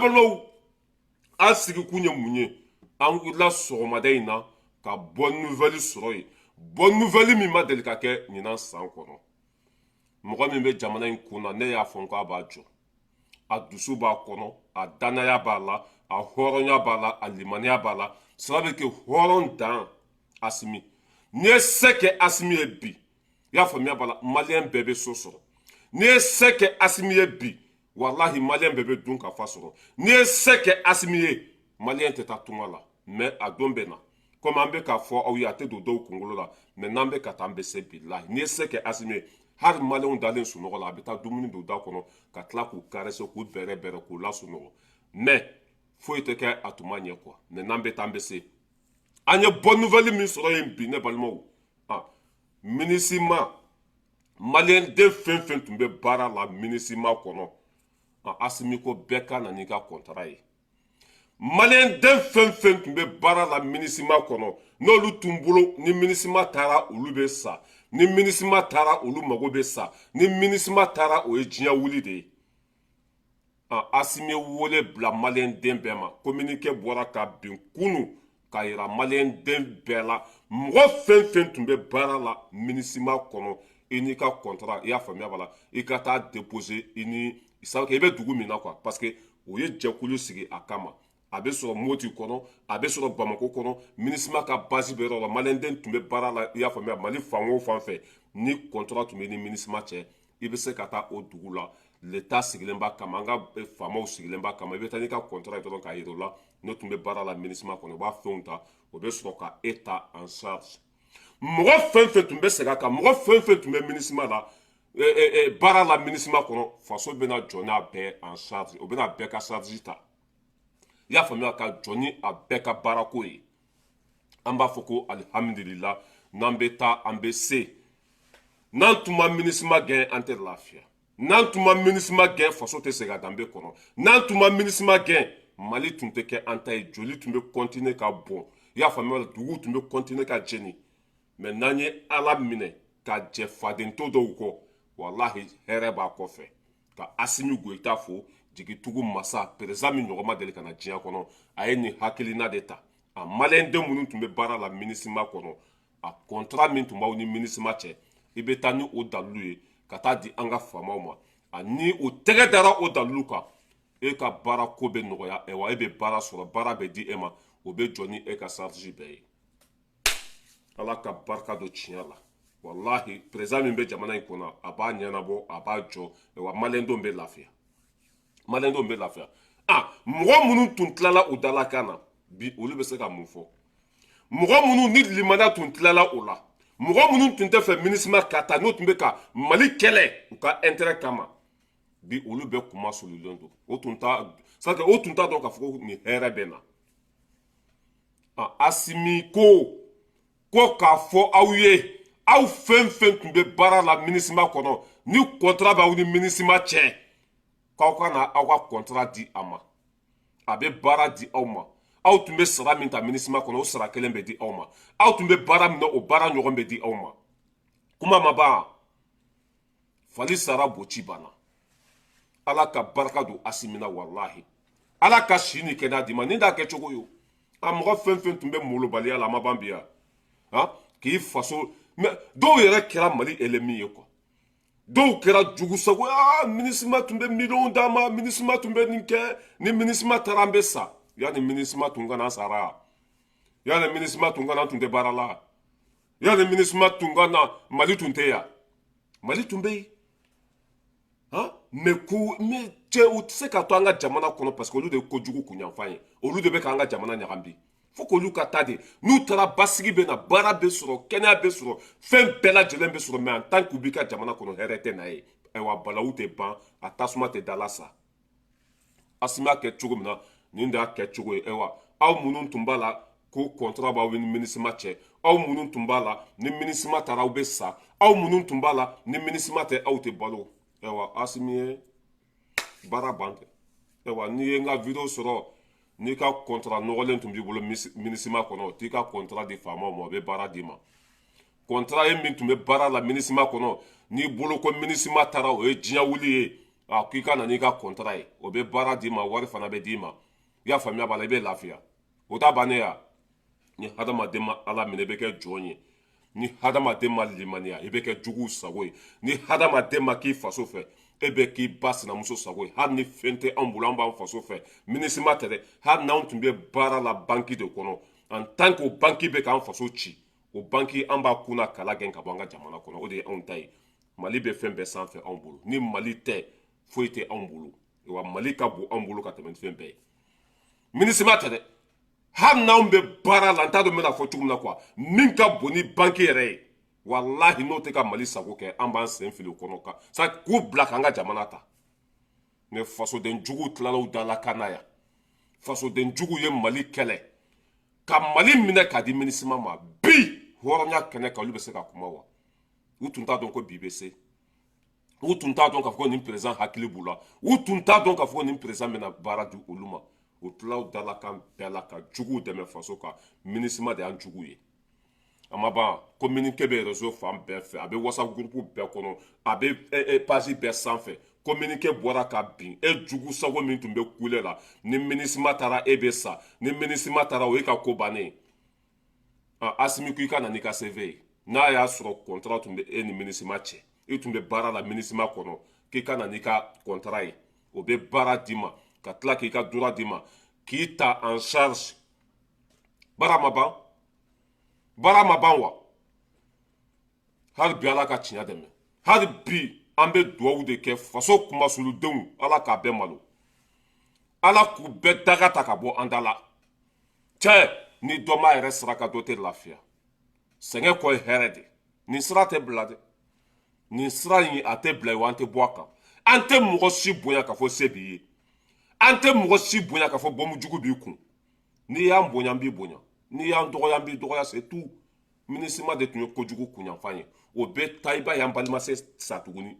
balimaw an sigi kun ye mun ye an wulila sɔgɔmada in na ka bonne nouvelle sɔrɔ yen bonne nouvelle min ma deli ka kɛ ɲinan san kɔnɔ mɔgɔ min bɛ jamana in kun na ne y'a fɔ k'a b'a jɔ a dusu b'a kɔnɔ a danaya b'a la a hɔrɔnya b'a la a limaniya b'a la sira bɛ kɛ hɔrɔn dan Asimi n'i ye se kɛ Asimi ye bi i y'a faamuya b'a la maliyɛn bɛɛ bɛ so sɔrɔ n'i ye se kɛ Asimi ye bi walahi maliyɛn bɛɛ bɛ dun ka fa sɔrɔ n'i ye se kɛ Asimi ye maliyɛn tɛ taa tunga la mais a don bɛ na komi an bɛ k'a fɔ aw ye a tɛ don dɔw kunkolo la mais n'an bɛ ka taa an bɛ se bilahi n'i ye se kɛ Asimi ye hali maliyɛnw dalen sunɔgɔ la a bɛ taa dumuni don da kɔnɔ ka tila k'u karese k'u bɛrɛ bɛrɛ k'u lasunɔgɔ mais foyi tɛ kɛ a tuma ɲɛ quoi mais n'an bɛ taa an bɛ se an ye bonne nouvelle min sɔrɔ yen bi ne balimaw MINUSMA maliyɛn den fɛn fɛn tun bɛ baara la MINUSMA kɔnɔ Asimi ko bɛɛ ka na n'i ka contrat ye maliyɛn den fɛn fɛn tun bɛ baara la MINUSMA kɔnɔ n'olu tun bolo ni MINUSMA taara olu bɛ sa ni MINUSMA taara olu mago bɛ sa ni MINUSMA taara o ye diɲɛ wuli de ye Asimi ye wele bila maliyɛn den bɛɛ ma communiqué bɔra ka bin kunu ka yira maliyɛn den bɛɛ la mɔgɔ fɛn fɛn tun bɛ baara la MINUSMA kɔnɔ i n'i ka contrat i y'a faamuya b'a la i ka taa déposer i ni i bɛ dugu min na quoi parce que o ye jɛkulu sigi a kama a bɛ sɔrɔ Moti kɔnɔ a bɛ sɔrɔ Bamako kɔnɔ MINUSMA ka base bɛ yɔrɔ la maliyɛn den tun bɛ baara la i y'a faamuya Mali fan o fan fɛ ni contrat tun bɛ ni MINUSMA cɛ i bɛ se ka taa o dugu la l'État sigilen b'a kama an ka faamaw sigilen b'a kama i bɛ taa n'i ka contrat ye dɔrɔn k'a yira o la ne tun bɛ baara la MINUSMA kɔnɔ u b'a fɛnw ta o bɛ sɔrɔ ka e ta en charge mɔgɔ fɛn fɛn tun bɛ segin a kan mɔgɔ fɛn fɛn tun bɛ MINUSMA la baara la MINUSMA kɔnɔ faso bɛna jɔ n'a bɛɛ en charge o bɛna bɛɛ ka charge ta i y'a faamuya ka jɔ ni a bɛɛ ka baarako ye an b'a fɔ ko alihamudulila n'an bɛ taa an bɛ se n'an tun ma MINUSMA gɛn an tɛ lafiya n'an tun ma MINUSMA gɛn faso tɛ segin a danbe kɔnɔ n'an tun ma MINUSMA gɛn Mali tun tɛ kɛ an ta ye joli tun bɛ continuer ka bɔn i y'a faamuya dugu tun bɛ continuer ka jeni mais n'an ye Ala minɛ ka jɛ fadento dɔw kɔ walahi hɛrɛ b'a kɔfɛ ka Asimi Goyita fo jigitugu masa président min ɲɔgɔn ma deli ka na diɲɛ kɔnɔ a ye nin hakilina de ta a maliyɛn den minnu tun bɛ baara la MINUSMA kɔnɔ a contrat min tun b'aw ni MINUSMA cɛ i bɛ taa ni o dalilu ye ka taa di an ka faamaw ma ani o tɛgɛ dara o dalilu kan e ka baara ko bɛ nɔgɔya wa e bɛ baara sɔrɔ baara bɛ di e ma o bɛ jɔ ni e ka charge bɛɛ ye Ala ka barika don tiɲɛ la walahi président min bɛ jamana in kɔnɔ a b'a ɲɛnabɔ a b'a jɔ wa maliyɛn denw bɛ lafiya maliyɛn denw bɛ lafiya mɔgɔ minnu tun tilala u dalakan na bi olu bɛ se ka mun fɔ mɔgɔ minnu ni limaniya tun tilala o la mɔgɔ minnu tun tɛ fɛ MINUSMA ka taa n'o tun bɛ ka Mali kɛlɛ u ka intérêt kama bi olu bɛ kuma sululen don o tun t'a dɔn k'a fɔ ko nin hɛrɛ bɛ na Asimi ko k'a fɔ aw ye aw fɛn fɛn tun bɛ baara la MINUSMA kɔnɔ ni contrat b'aw ni MINUSMA cɛ k'aw ka na aw ka contrat di a ma a bɛ baara di aw ma aw tun bɛ sara min ta MINUSMA kɔnɔ o sara kelen bɛ di aw ma aw tun bɛ baara min na o baara ɲɔgɔn bɛ di aw ma kuma ma ban fali sara boci banna Ala ka barika don Asimi na walahi Ala ka si ni kɛnɛya di ma ni t'a kɛ cogo ye a mɔgɔ fɛn fɛn tun bɛ molobaliya la a ma ban bi yan k'i faso dɔw yɛrɛ kɛra Mali ennemi ye quoi dɔw kɛra jugu sago MINUSMA tun bɛ miliyɔn d'a ma MINUSMA tun bɛ nin kɛ ni MINUSMA taara an bɛ sa yanni MINUSMA tun kana sara yanni MINUSMA tun kana tun tɛ baara la yanni MINUSMA tun kana Mali tun tɛ yan Mali tun bɛ yen mais cɛ u tɛ se ka to an ka jamana kɔnɔ parce que olu de ye kojugu kunyanfan ye olu de bɛ k'an ka jamana ɲagami bi fo k'olu ka taa de n'u taara basigi bɛ na baara bɛ sɔrɔ kɛnɛya bɛ sɔrɔ fɛn bɛɛ lajɛlen bɛ sɔrɔ mais en tant que u b'i ka jamana kɔnɔ hɛrɛ tɛ na ye ayiwa balawu tɛ ban a tasuma tɛ dala sa Asimi y'a kɛ cogo min na nin de y'a kɛ cogo ye ayiwa aw minnu tun b'a la ko contrat b'aw ni MINUSMA cɛ aw minnu tun b'a la ni MINUSMA taara aw bɛ sa aw minnu tun b'a la ni MINUSMA tɛ aw tɛ balo ayiwa Asimi ye baara ban kɛ ayiwa n'i ye n ka video sɔrɔ n'i ka contrat nɔgɔlen tun b'i bolo MINUSMA kɔnɔ t'i ka contrat di faamaw ma o bɛ baara d'i ma contrat ye min tun bɛ baara la MINUSMA kɔnɔ n'i bolo ko MINUSMA taara o ye diɲɛ wuli ye k'i ka na n'i ka contrat ye o bɛ baara d'i ma wari fana bɛ d'i ma i y'a faamuya b'a la i bɛ lafiya o t'a bannen ya ni hadamaden ma ala minɛ i bɛ kɛ jɔn ye ni hadamaden ma limaniya i bɛ kɛ juguw sago ye ni hadamaden ma k'i faso fɛ e bɛ k'i ba sinamuso sago ye hali ni fɛn tɛ anw bolo an b'an faso fɛ minisima tɛ dɛ hali n'anw tun bɛ baara la banki de kɔnɔ en tant que o banki bɛ k'an faso ci o banki an b'a kunna kala gɛn ka bɔ an ka jamana kɔnɔ o de ye anw ta ye mali bɛ fɛn bɛɛ sanfɛ anw bolo ni mali tɛ foyi tɛ anw bolo wa mali ka bon anw bolo ka tɛmɛ ni fɛn bɛɛ ye minisima tɛ dɛ hali n'anw bɛ baara la n t'a dɔn n bɛna fɔ cogo min na quoi min ka bon ni banki yɛrɛ ye walahi n'o tɛ ka mali sago kɛ an b'an sen fili o kɔnɔ ka sa k'u bila k'an ka jamana ta mɛ fasoden juguw tilala u dala kan na yan fasoden juguw ye mali kɛlɛ ka mali minɛ k'a di minisima ma bi hɔrɔnya kɛnɛ kan olu bɛ se ka kuma wa u tun t'a dɔn ko bi bɛ se u tun t'a dɔn k'a fɔ ko nin perezan hakili b'u la u tun t'a dɔn k'a fɔ ko nin perezan bɛna baara di olu ma u tilala u dala kan bɛɛ la ka juguw dɛmɛ faso kan minisima de y'an jugu ye a ma ban communiqué bɛ réseau fan bɛɛ fɛ a bɛ whatsapp groupe bɛɛ kɔnɔ a bɛ page bɛɛ sanfɛ communiqué bɔra ka bin e jugu sago min tun bɛ kule la ni minisima taara e bɛ sa ni minisima taara o ye ka ko bannen Asimi ko i ka na n'i ka CV ye n'a y'a sɔrɔ contrat tun bɛ e ni minisima cɛ i tun bɛ baara la minisima kɔnɔ k'i ka na n'i ka contrat ye o bɛ baara d'i ma ka tila k'i ka droit d'i ma k'i ta en charge baara ma ban baara ma ban wa hali bi ala ka tiɲɛ dɛmɛ hali bi an bɛ dugawu de kɛ faso kumasuludenw ala k'a bɛɛ malo ala k'u bɛɛ daga ta ka bɔ an da la cɛ ni dɔ m'a yɛrɛ saraka dɔ tɛ lafiya sɛgɛn kɔ ye hɛrɛ de nin sira tɛ bila dɛ nin sira in a tɛ bila ye wa an tɛ bɔ a kan an tɛ mɔgɔ si bonya k'a fɔ se b'i ye an tɛ mɔgɔ si bonya k'a fɔ bɔnmujugu b'i kun n'i y'an bonya n b'i bonya n'i y'an dɔgɔya n b'i dɔgɔya c'est tout minisima de tun ye kojugu kunyanfan ye o bɛ taa i b'a ye an balima se sa tuguni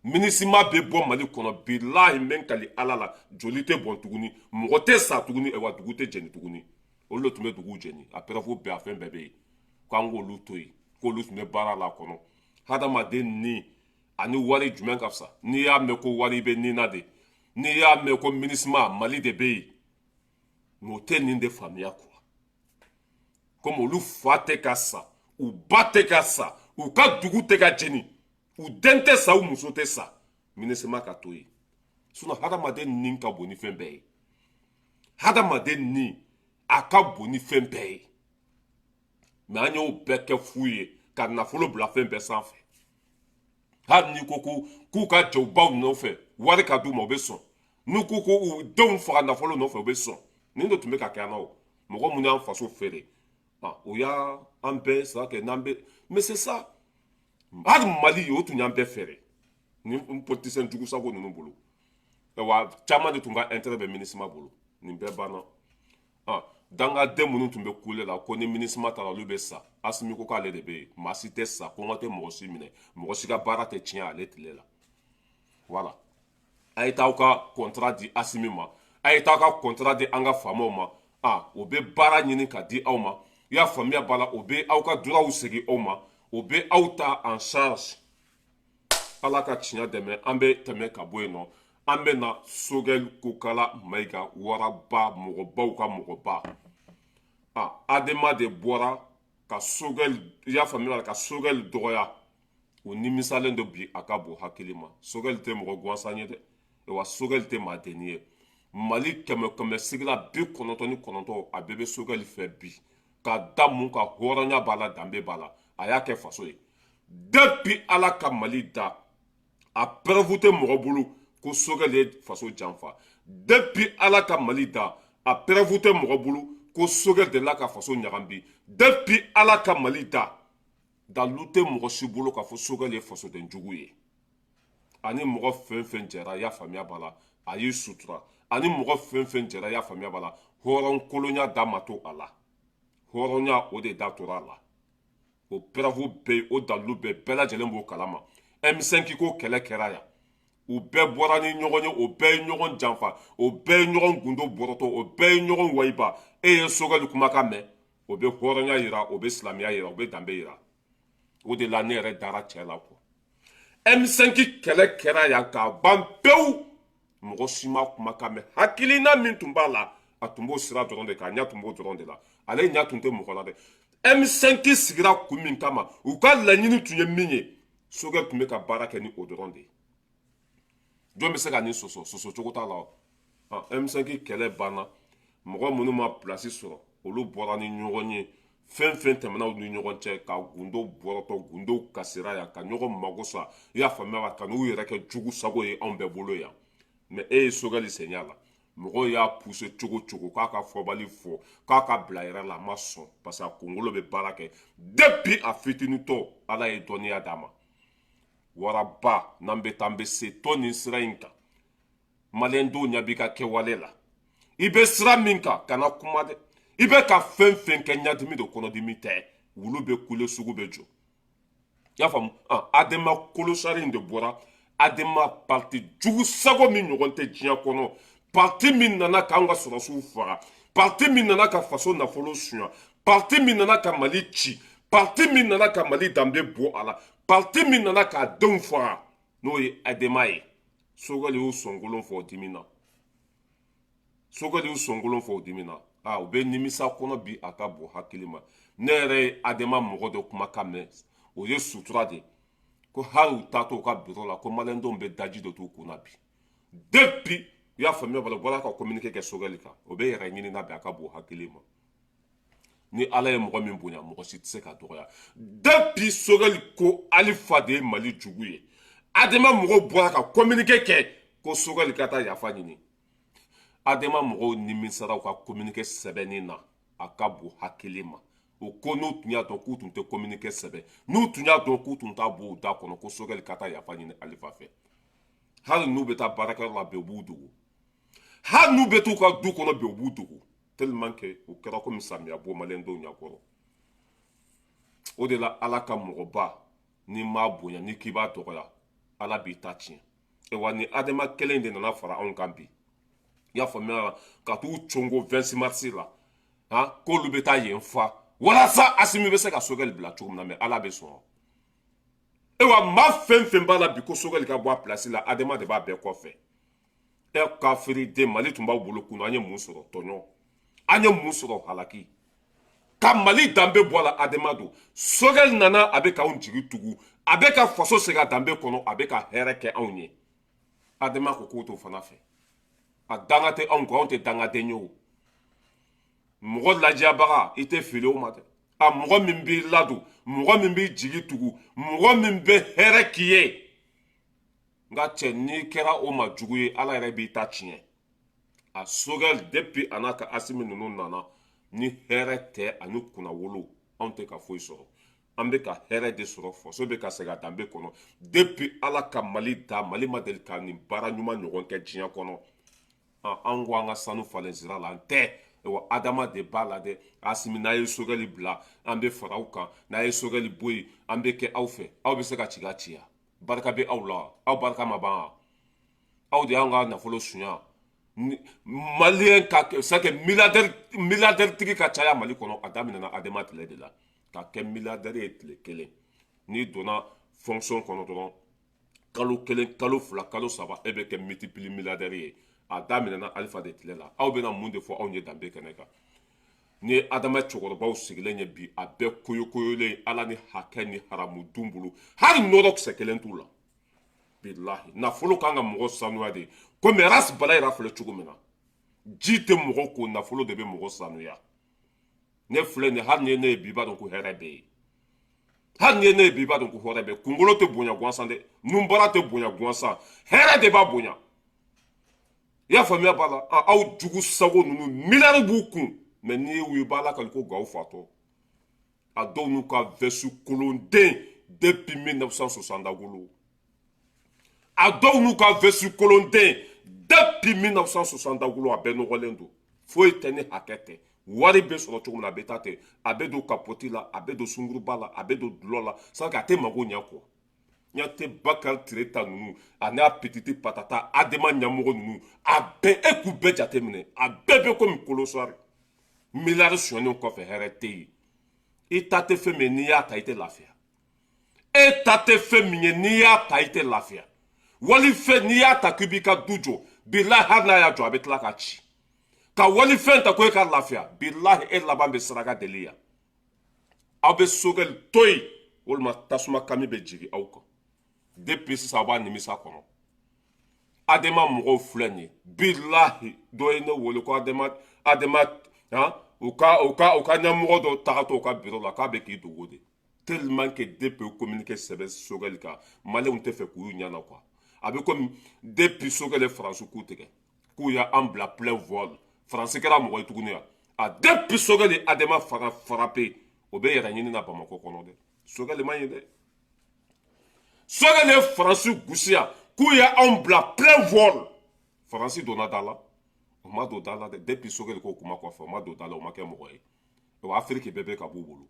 minisima bɛ bɔ mali kɔnɔ bilahi n bɛ n kali ala la joli tɛ bɔn tuguni mɔgɔ tɛ sa tuguni wa dugu tɛ jɛni tuguni olu de tun bɛ duguw jɛni a pɛrɛfu bɛɛ a fɛn bɛɛ bɛ yen k'an k'olu to yen k'olu tun bɛ baara la kɔnɔ hadamaden ni ani wari jumɛn ka fisa n'i y'a mɛn ko wari bɛ nin na de n'i y'a mɛn ko minisima mali de bɛ yen mɛ o tɛ nin de faamuya quoi komi olu fa tɛ ka sa u ba tɛ ka sa u ka dugu tɛ ka jɛni u den tɛ sa u muso tɛ sa minisima ka to yen sinon hadamaden ni ka bon ni fɛn bɛɛ ye hadamaden ni a ka bon ni fɛn bɛɛ ye mɛ an y'o bɛɛ kɛ fu ye ka nafolo bila fɛn bɛɛ sanfɛ hali n'i ko k'u ka jɛ u baw nɔfɛ wari ka d'u ma u bɛ sɔn n'u ko ko u denw faga nafolo nɔfɛ u bɛ sɔn nin de tun bɛ ka kɛ an na o mɔgɔ minnu y'an faso feere o y'an bɛɛ sara kɛ n'an bɛ mais c'est ça hali mali o tun y'an bɛɛ fɛɛrɛ ni politisiyɛn jugu sago ninnu bolo wa caman de tun ka intérêt bɛ minisima bolo nin bɛɛ banna dangaden minnu tun bɛ kule la ko ni minisima taara olu bɛ sa asimi ko k'ale de bɛ yen maa si tɛ sa kɔngɔ tɛ mɔgɔ si minɛ mɔgɔ si ka baara tɛ tiɲɛ ale tile la voilà a ye t'aw ka contrat di asimi ma a ye t'aw ka contrat di an ka faamaw ma o bɛ baara ɲini ka di aw ma i y'a faamuya b'a la o bɛ aw ka droitw segin aw ma o bɛ aw ta en charge ala ka tiɲɛ dɛmɛ an bɛ tɛmɛ ka bɔ yen nɔ an bɛ na Sogɛli Kokala Mayiga waraba mɔgɔbaw ka mɔgɔba adema de bɔra ka Sogɛli i y'a faamuya ka Sogɛli dɔgɔya o nimisalen do bi a ka bon hakili ma Sogɛli tɛ mɔgɔ gansan ye dɛ wa Sogɛli tɛ maadenni ye mali kɛmɛ sigila 99 a bɛɛ bɛ Sogɛli fɛ bi ka da mun ka hɔrɔnya b'a la danbe b'a la a y'a kɛ faso ye depuis ala ka mali da a preuve tɛ mɔgɔ bolo ko Sogɛli ye faso janfa depuis ala ka mali da a preuve tɛ mɔgɔ bolo ko Sogɛli delila ka faso ɲagami depuis ala ka mali da dalu tɛ mɔgɔ si bolo k'a fɔ Sogɛli ye fasoden jugu ye ani mɔgɔ fɛn fɛn jɛra i y'a faamuya b'a la a y'i sutura ani mɔgɔ fɛn fɛn jɛra i y'a faamuya b'a la hɔrɔn kolonya da ma to a la hɔrɔnya o de da tora a la o preuve bɛ yen o dalu bɛɛ lajɛlen b'o kalama M5 ko kɛlɛ kɛra yan u bɛɛ bɔra ni ɲɔgɔn ye o bɛɛ ye ɲɔgɔn janfa o bɛɛ ye ɲɔgɔn gundo bɔrɔtɔ o bɛɛ ye ɲɔgɔn wayiba e ye Sogɛli kumakan mɛn o bɛ hɔrɔnya yira o bɛ silamɛya yira o bɛ danbe yira o de la ne yɛrɛ dara cɛ la quoi M5 kɛlɛ kɛra yan k'a ban pewu mɔgɔ si ma kuma kan mɛn hakilina min tun b'a la a tun b'o sira dɔrɔn de kan a ɲɛ tun b'o dɔrɔn de la ale ɲɛ tun tɛ mɔgɔ la dɛ M5 sigira kun min kama u ka laɲini tun ye min ye Sogɛl tun bɛ ka baara kɛ ni o dɔrɔn de ye jɔn bɛ se ka nin sɔsɔ sɔsɔ cogo t'a la M5 kɛlɛ banna mɔgɔ minnu ma place sɔrɔ olu bɔra ni ɲɔgɔn ye fɛn fɛn tɛmɛna u ni ɲɔgɔn cɛ ka gundow bɔrɔtɔ gundow kasira yan ka ɲɔgɔn mago sa i y'a faamuya ka n'u yɛrɛ kɛ jugu sago ye anw bɛɛ bolo yan mɛ e ye Sogɛl sen y'a la mɔgɔw y'a poussé cogo cogo k'a ka fɔbali fɔ k'a ka bila yɛrɛ la a ma sɔn parce que a kunkolo bɛ baara kɛ depuis a fitinitɔ ala ye dɔnniya d'a ma waraba n'an bɛ taa an bɛ se tɔn nin sira in kan maliyɛn dɔw ɲɛ b'i ka kɛwale la i bɛ sira min kan kana kuma dɛ i bɛ ka fɛn fɛn kɛ ɲadimi de kɔnɔdimi tɛ wulu bɛ kule sugu bɛ jɔ i y'a faamu adama kolosari in de bɔra adama parti jugu sago min ɲɔgɔn tɛ diɲɛ kɔnɔ parti min nana k'an ka sɔrɔsiw faga parti min nana ka faso nafolo suɲa parti min nana ka mali ci parti min nana ka mali danbe bɔ a la parti min nana k'a denw faga n'o ye adama ye Sogɛl y'u sɔnkolon fɔ o dimi na Sogɛl y'u sɔnkolon fɔ o dimi na u bɛ nimisa kɔnɔ bi a ka bon hakili ma ne yɛrɛ ye adama mɔgɔ dɔ kumakan mɛn o ye sutura de ko hali u taatɔ u ka bureau la ko maliyɛndenw bɛ daji dɔ t'u kun na bi depuis u y'a faamuya bala u bɔra ka communiqué kɛ Sogɛl kan o bɛ yɛrɛ ɲini na bi a ka bon hakili ma ni ala ye mɔgɔ min bonya mɔgɔ si tɛ se ka dɔgɔya depuis Sogɛl ko Alifa de ye Mali jugu ye adama mɔgɔw bɔra ka communiqué kɛ ko Sogɛl ka taa yafa ɲini adama mɔgɔw nimisara u ka communiqué sɛbɛnni na a ka bon hakili ma o ko n'u tun y'a dɔn k'u tun tɛ communiqué sɛbɛn n'u tun y'a dɔn k'u tun t'a bɔ u da kɔnɔ ko Sogɛl ka taa yafa ɲini Alifa fɛ hali n'u bɛ taa baarakɛyɔrɔ la bi u b'u dogo hali n'u bɛ t'u ka du kɔnɔ bi u b'u dogo tellement que u kɛra komi samiya bɔ maliyɛndenw ɲɛkɔrɔ o de la ala ka mɔgɔba n'i m'a bonya n'i k'i b'a dɔgɔya ala b'i ta tiɲɛ wa ni adama kelen de nana fara anw kan bi i y'a faamuya ka t'u congo 26 mars la k'olu bɛ taa yen fa walasa Asimi bɛ se ka Sogɛl bila cogo min na mɛ ala bɛ sɔn maa fɛn fɛn b'a la bi ko Sogɛl ka bɔ a place la adama de b'a bɛɛ kɔfɛ kafiriden Mali tun b'aw bolo kunun an ye mun sɔrɔ tɔɲɔ an ye mun sɔrɔ halaki ka Mali danbe bɔ a la adama don Sogɛl nana a bɛ k'anw jigi tugu a bɛ ka faso segin a danbe kɔnɔ a bɛ ka hɛrɛ kɛ anw ye adama ko k'o t'o fana fɛ a danga tɛ anw kɔ anw tɛ dangaden ye o mɔgɔ ladiyabaga i tɛ fili o ma dɛ mɔgɔ min b'i ladon mɔgɔ min b'i jigi tugu mɔgɔ min bɛ hɛrɛ k'i ye nka cɛ n'i kɛra o ma jugu ye ala yɛrɛ b'i ta tiɲɛ a Sogɛl depuis a n'a ka Asimi ninnu nana ni hɛrɛ tɛ ani kunnawolo anw tɛ ka foyi sɔrɔ an bɛ ka hɛrɛ de sɔrɔ faso bɛ ka segin a danbe kɔnɔ depuis ala ka Mali da Mali ma deli ka nin baara ɲuman ɲɔgɔn kɛ diɲɛ kɔnɔ an ko an ka sanu falen sira la an tɛ wa adama de b'a la dɛ Asimi n'a ye Sogɛl bila an bɛ fara aw kan n'a ye Sogɛl bɔ yen an bɛ kɛ aw fɛ aw bɛ se ka ci ka ci ya barika bɛ aw la aw barika ma ban aw de y'an ka nafolo suɲa maliyɛn ka kɛ milliardaire tigi ka caya Mali kɔnɔ a daminɛna adama tile de la ka kɛ milliardaire ye tile kelen n'i donna fonction kɔnɔ dɔrɔn kalo kelen kalo fila kalo saba e bɛ kɛ multimilliardaire ye a daminɛna Alifa de tile la aw bɛna mun de fɔ anw ye danbe kɛnɛ kan ni ye adama cɛkɔrɔbaw sigilen ye bi a bɛɛ koyokoyolen ala ni hakɛ ni haramu dun bolo hali nɔrɔ kisɛ kelen t'u la bilahi nafolo kan ka mɔgɔ sanuya de komi ras bala yɛrɛ filɛ cogo min na ji tɛ mɔgɔ ko nafolo de bɛ mɔgɔ sanuya ne filɛ nin hali ni ye ne ye bi i b'a dɔn ko hɛrɛ bɛ yen hali ni ye ne ye bi i b'a dɔn ko hɛrɛ bɛ yen kunkolo tɛ bonya gansan dɛ nunbara tɛ bonya gansan hɛrɛ de b'a bonya i y'a faamuya b'a la aw jugu sago ninnu miliyari b'u kun mɛ n'i ye u b'a la kali ko gawo fatɔ a dɔw n'u ka vɛsi kolonden depuis 1960 dagolo a dɔw n'u ka vɛsi kolonden depuis 1960 dagolo a bɛɛ nɔgɔlen don foyi tɛ ni hakɛ tɛ wari bɛ sɔrɔ cogo min na a bɛ taa ten a bɛ don kapoti la a bɛ don sunguruba la a bɛ don dulɔ la sanke a tɛ mago ɲɛ kɔ ɲɛ tɛ Bakari Tireta ninnu a n'a pititi patata adama ɲɛmɔgɔ ninnu a bɛɛ e k'u bɛɛ jateminɛ a bɛɛ bɛ komi kolosari miliyari sonyɛnen kɔfɛ hɛrɛ tɛ yen i ta tɛ fɛn min n'i y'a ta i tɛ lafiya e ta tɛ fɛn min ye n'i y'a ta i tɛ lafiya walifɛn n'i y'a ta k'i b'i ka du jɔ bilahi hali n'a y'a jɔ a bɛ tila ka ci ka walifɛn ta ko e ka lafiya bilahi e laban bɛ saraka deli yan aw bɛ sogɛli to yen walima tasuma kami bɛ jigin aw kan depuis sisan a b'a nimisa kɔnɔ adama mɔgɔw filɛ nin ye bilahi dɔ ye ne wele ko adama u ka ɲɛmɔgɔ dɔ tagatɔ u ka biro la k'a bɛ k'i dogo de tellement que depuis o communiqué sɛbɛn sogɛli kan maliyɛnw tɛ fɛ k'u ɲɛna quoi a bɛ komi depuis sogɛli ye faransi k'u tigɛ k'u y'an bila plein vol faransi kɛra mɔgɔ ye tuguni yan a depuis sogɛli adama frappé o bɛ yɛrɛ ɲini na bamakɔ kɔnɔ dɛ sogɛli man ɲi dɛ sogɛli ye faransi gosi yan k'u y'anw bila plein vol faransi donna da la o ma don da la dɛ depuis sogɛli ko kuma kɔfɛ o ma don da la o ma kɛ mɔgɔ ye wa afiriki bɛɛ bɛ ka b'u bolo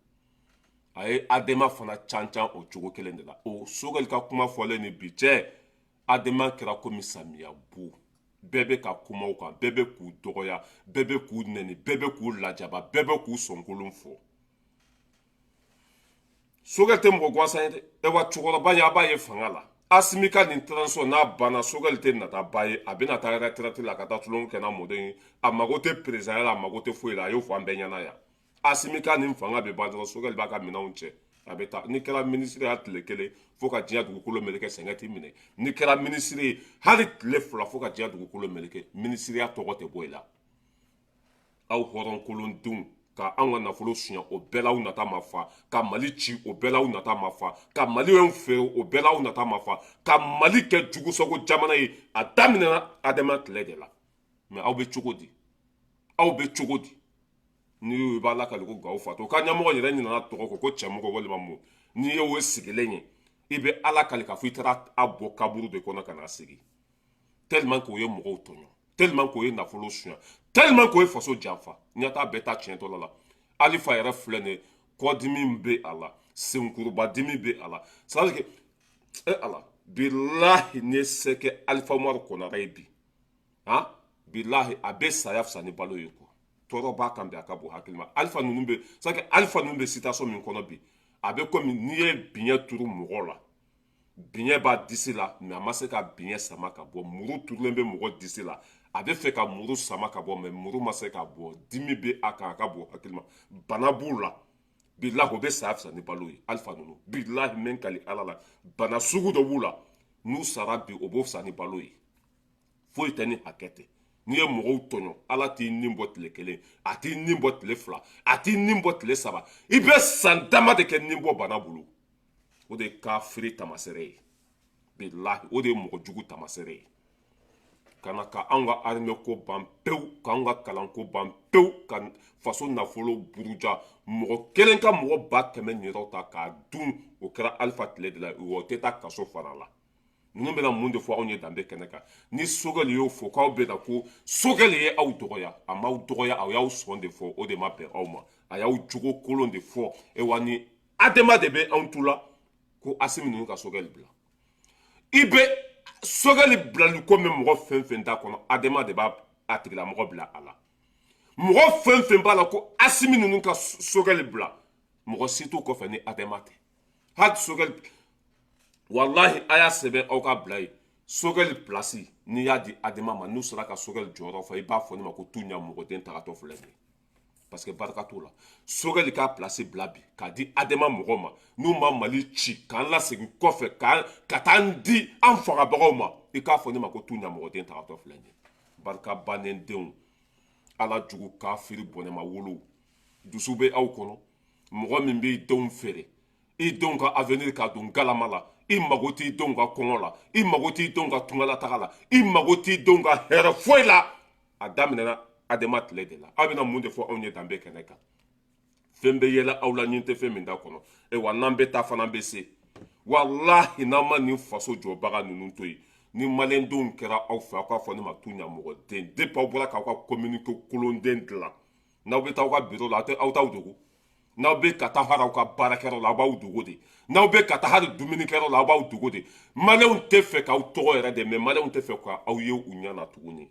a ye adama fana cancan o cogo kelen de la o sogɛli ka kuma fɔlen ni bi cɛ adama kɛra komi samiya bu bɛɛ bɛ ka kuma o kan bɛɛ bɛ k'u dɔgɔya bɛɛ bɛ k'u nɛni bɛɛ bɛ k'u lajaba bɛɛ bɛ k'u sɔnkolon fɔ sogɛli tɛ mɔgɔ gansan ye dɛ ewa cɛkɔrɔba ye a b'a ye fanga la asimi ka nin transition n'a banna sogɛli tɛ nata ba ye a bɛna taa retraite la ka taa tulon kɛ n'a mɔden ye a mago tɛ président la a mago tɛ foyi la a y'o fɔ an bɛɛ ɲɛna yan asimi ka nin fanga bɛ ban dɔrɔn sogɛli b'a ka minɛnw cɛ a bɛ taa ni kɛra ministre ya tile kelen fo ka diɲɛ dugukolo meleke sɛgɛn t'i minɛ ni kɛra ministre ye hali tile fila fo ka diɲɛ dugukolo meleke ministeriya tɔgɔ tɛ bɔ i la aw hɔrɔnkolondenw ka anw ka nafolo suɲɛ o bɛɛ la aw nata ma fa ka mali ci o bɛɛ la aw nata ma fa ka maliyɛnw feere o bɛɛ la aw nata ma fa ka mali kɛ jugusago jamana ye a daminɛna adama tile de la mɛ aw bɛ cogo di aw bɛ cogo di n'i y'o i b'a lakali ko gawo fatɔ ka ɲɛmɔgɔ yɛrɛ ɲinana tɔgɔ kɔ ko cɛmɔgɔ walima mun n'i ye o sigilen ye i bɛ ala kali k'a fɔ i taara a bɔ kaburu de kɔnɔ ka n'a sigi tellement k'o ye mɔgɔw tɔɲɔ tellement k'o ye nafolo suɲɛ tellement k'o ye faso janfa ɲɛta bɛɛ ta tiɲɛtɔ la alifa yɛrɛ filɛ nin ye kɔdimi bɛ a la senkurubadimi bɛ a la c'est à dire que ala bilahi ne se kɛ alifa umaru kɔnara ye bi bilahi a bɛ saya fisa ni balo ye quoi tɔɔrɔ b'a kan bi a ka bon hakili ma alifa ninnu bɛ c'est à dire que alifa ninnu bɛ situation min kɔnɔ bi a bɛ komi n'i ye biɲɛ turu mɔgɔ la biɲɛ b'a disi la mɛ a ma se ka biɲɛ sama ka bɔ muru turulen bɛ mɔgɔ disi la a bɛ fɛ ka muru sama ka bɔ mɛ muru ma se ka bɔ dimi bɛ a kan a ka bon hakili ma bana b'u la bilahi o bɛ saya fisa ni balo ye alifa ninnu bilahi mɛ kali ala la bana sugu dɔ b'u la n'u sara bi o b'o fisa ni balo ye foyi tɛ ni hakɛ tɛ n'i ye mɔgɔw tɔɲɔ ala t'i nin bɔ tile kelen a t'i nin bɔ tile fila a t'i nin bɔ tile saba i bɛ san dama de kɛ nin bɔ bana bolo o de ye kafiri tamasɛrɛ ye bilahi o de ye mɔgɔ jugu tamasɛrɛ ye kana ka anw ka armée ko ban pewu k'anw ka kalanko ban pewu ka faso nafolo buruja mɔgɔ kelen ka mɔgɔ 100,000 yɛrɛw ta k'a dun o kɛra alifa tile de la o tɛ taa kaso fara la ninnu bɛna mun de fɔ anw ye danbe kɛnɛ kan ni sogɛli y'o fɔ k'aw bɛna ko sogɛli ye aw dɔgɔya a m'aw dɔgɔya a y'aw sɔn de fɔ o de ma bɛn aw ma a y'aw jogo kolon de fɔ wa ni adama de bɛ anw tu la ko asimi ninnu ka sogɛli bila i bɛ sogɛli bilali ko min mɔgɔ fɛn fɛn t'a kɔnɔ adama de b'a a tigilamɔgɔ bila a la mɔgɔ fɛn fɛn b'a la ko asimi ninnu ka sogɛli bila mɔgɔ si t'o kɔfɛ ni adama tɛ hali sogɛli walahi a y'a sɛbɛn aw ka bila ye sogɛli pilasi n'i y'a di adama ma n'u sera ka sogɛli jɔyɔrɔ fɔ i b'a fɔ ne ma ko tu ɲa mɔgɔden tagatɔ filɛ nin ye parce que barika t'o la sogɛli ka pilasi bila bi k'a di adama mɔgɔ ma n'u ma mali ci k'an lasegin kɔfɛ ka t'an di an fangabagaw ma i k'a fɔ ne ma ko tu ɲa mɔgɔden tagatɔ filɛ nin ye barika bannen denw ala jugu kafiri bɔnɛma wolow dusu bɛ aw kɔnɔ mɔgɔ min b'i denw feere i denw ka avenir ka don galama la i mago t'i denw ka kɔngɔ la i mago t'i denw ka tungalataga la i mago t'i denw ka hɛrɛ foyi la a daminɛna adama tile de la aw bɛna mun de fɔ anw ye danbe kɛnɛ kan fɛn bɛ yɛlɛ aw la ɲin tɛ fɛn min da kɔnɔ wa n'an bɛ taa fana bɛ se walahi n'an ma nin faso jɔbaga ninnu to yen ni maliyɛndenw kɛra aw fɛ aw k'a fɔ ne ma tu ɲamɔgɔden depuis aw bɔra k'aw ka communiqué kolonden dilan n'aw bɛ taa aw ka bureau la aw t'aw dogo n'aw bɛ ka taa hali aw ka baarakɛyɔrɔ la aw b'aw dogo de n'aw bɛ ka taa hali dumunikɛyɔrɔ la aw b'aw dogo de maliyɛnw tɛ fɛ k'aw tɔgɔ yɛrɛ de mɛ maliyɛnw tɛ fɛ k'aw ye u ɲɛ na tuguni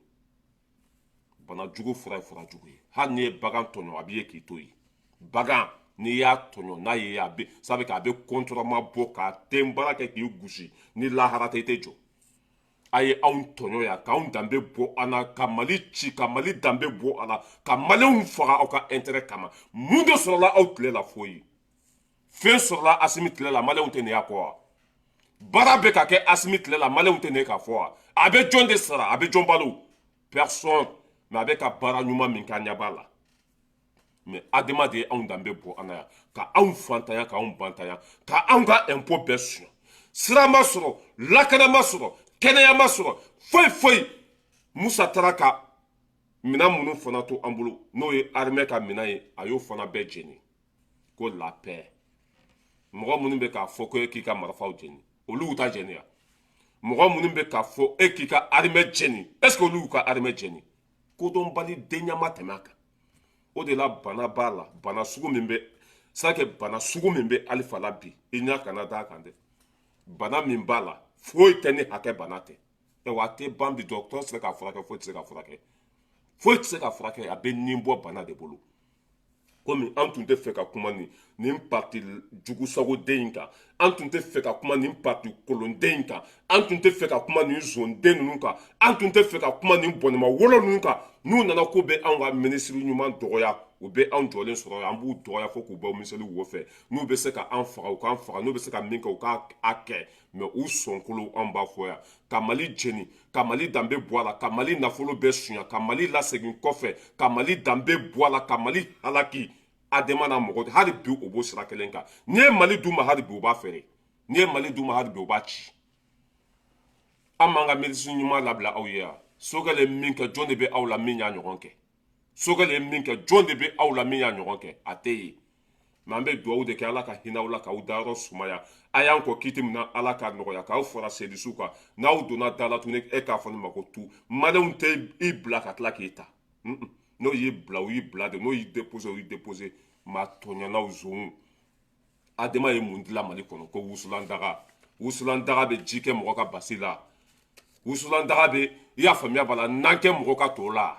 bana jugu fura ye fura jugu ye hali n'i ye bagan tɔɲɔ a b'i ye k'i to yen bagan n'i y'a tɔɲɔ n'a ye a bɛ sabu k'a bɛ kɔntɔrɔma bɔ k'a ten baara kɛ k'i gosi ni lahara tɛ i tɛ jɔ a ye anw tɔɲɔ yan k'anw danbe bɔ an na ka mali ci ka mali danbe bɔ a la ka maliyɛnw faga aw ka intérêt kama mun de sɔrɔla aw tile la foyi fɛn sɔrɔla Asimi tile la maliyɛnw tɛ nin y'a kɔ wa baara bɛ ka kɛ Asimi tile la maliyɛnw tɛ nin k'a fɔ wa a bɛ jɔn de sara a bɛ jɔn balo personne mais a bɛ ka baara ɲuman min k'a ɲɛ b'a la mais adama de ye anw danbe bɔ an na yan ka anw fantanya ka anw bantanya ka anw ka impôt bɛɛ suɲɛ sira ma sɔrɔ lakana ma sɔrɔ kɛnɛya ma sɔrɔ foyi Musa taara ka minɛn minnu fana to an bolo n'o ye armée ka minɛn ye a y'o fana bɛɛ jeni ko la paix mɔgɔ minnu bɛ k'a fɔ ko e k'i ka marifaw jeni olu y'u ta jeni ya mɔgɔ minnu bɛ k'a fɔ e k'i ka armée jeni est ce que olu y'u ka armée jeni kodɔnbali denɲama tɛmɛ a kan o de la bana b'a la bana sugu min bɛ sakɛ bana sugu min bɛ Alifa la bi i ɲa kana d'a kan dɛ bana min b'a la foyi tɛ ni hakɛ bana tɛ wa a tɛ ban bi dɔgɔtɔrɔ tɛ se ka furakɛ foyi tɛ se ka furakɛ foyi tɛ se ka furakɛ a bɛ nin bɔ bana de bolo komi an tun tɛ fɛ ka kuma nin parti jugusagoden in kan an tun tɛ fɛ ka kuma nin parti kolonden in kan an tun tɛ fɛ ka kuma nin zonden ninnu kan an tun tɛ fɛ ka kuma nin bɔnɛma wolo ninnu kan n'u nana ko bɛ anw ka minisiri ɲuman dɔgɔya u bɛ anw jɔlen sɔrɔ an b'u dɔgɔya fo k'u bɔ miseli wo fɛ n'u bɛ se ka an faga u k'an faga n'u bɛ se ka min kɛ u k'a kɛ mais u sɔnkolo an b'a fɔ yan ka mali jeni ka mali danbe bɔ a la ka mali nafolo bɛɛ suɲa ka mali lasegin kɔfɛ ka mali danbe bɔ a la ka mali halaki adama n'a mɔgɔ hali bi o b'o sira kelen kan n'i ye mali d'u ma hali bi u b'a feere n'i ye mali d'u ma hali bi u b'a ci an m'an ka minisiri ɲuman labila aw ye yan Sogɛli ye min kɛ jɔn de bɛ aw la min y'a ɲɔgɔn kɛ Sogɛli ye min kɛ jɔn de bɛ aw la min y'a ɲɔgɔn kɛ a tɛ yen mais an bɛ dugawu de kɛ ala ka hinɛ aw la k'aw dayɔrɔ sumaya a y'an kɔ kiti min na ala k'a nɔgɔya k'aw fara selisiw kan n'aw donna da la tuguni e k'a fɔ ne ma ko tu maliyɛnw tɛ i bila ka tila k'i ta n'o y'i bila o y'i bila de n'o y'i déposé o y'i déposé maa tɔɲɔnaw zonw adama ye mun dilan mali kɔnɔ ko wusulan daga bɛ ji kɛ mɔgɔ ka basi la wusulan daga bɛ i y'a faamuya b'a la nan kɛ mɔgɔ ka to la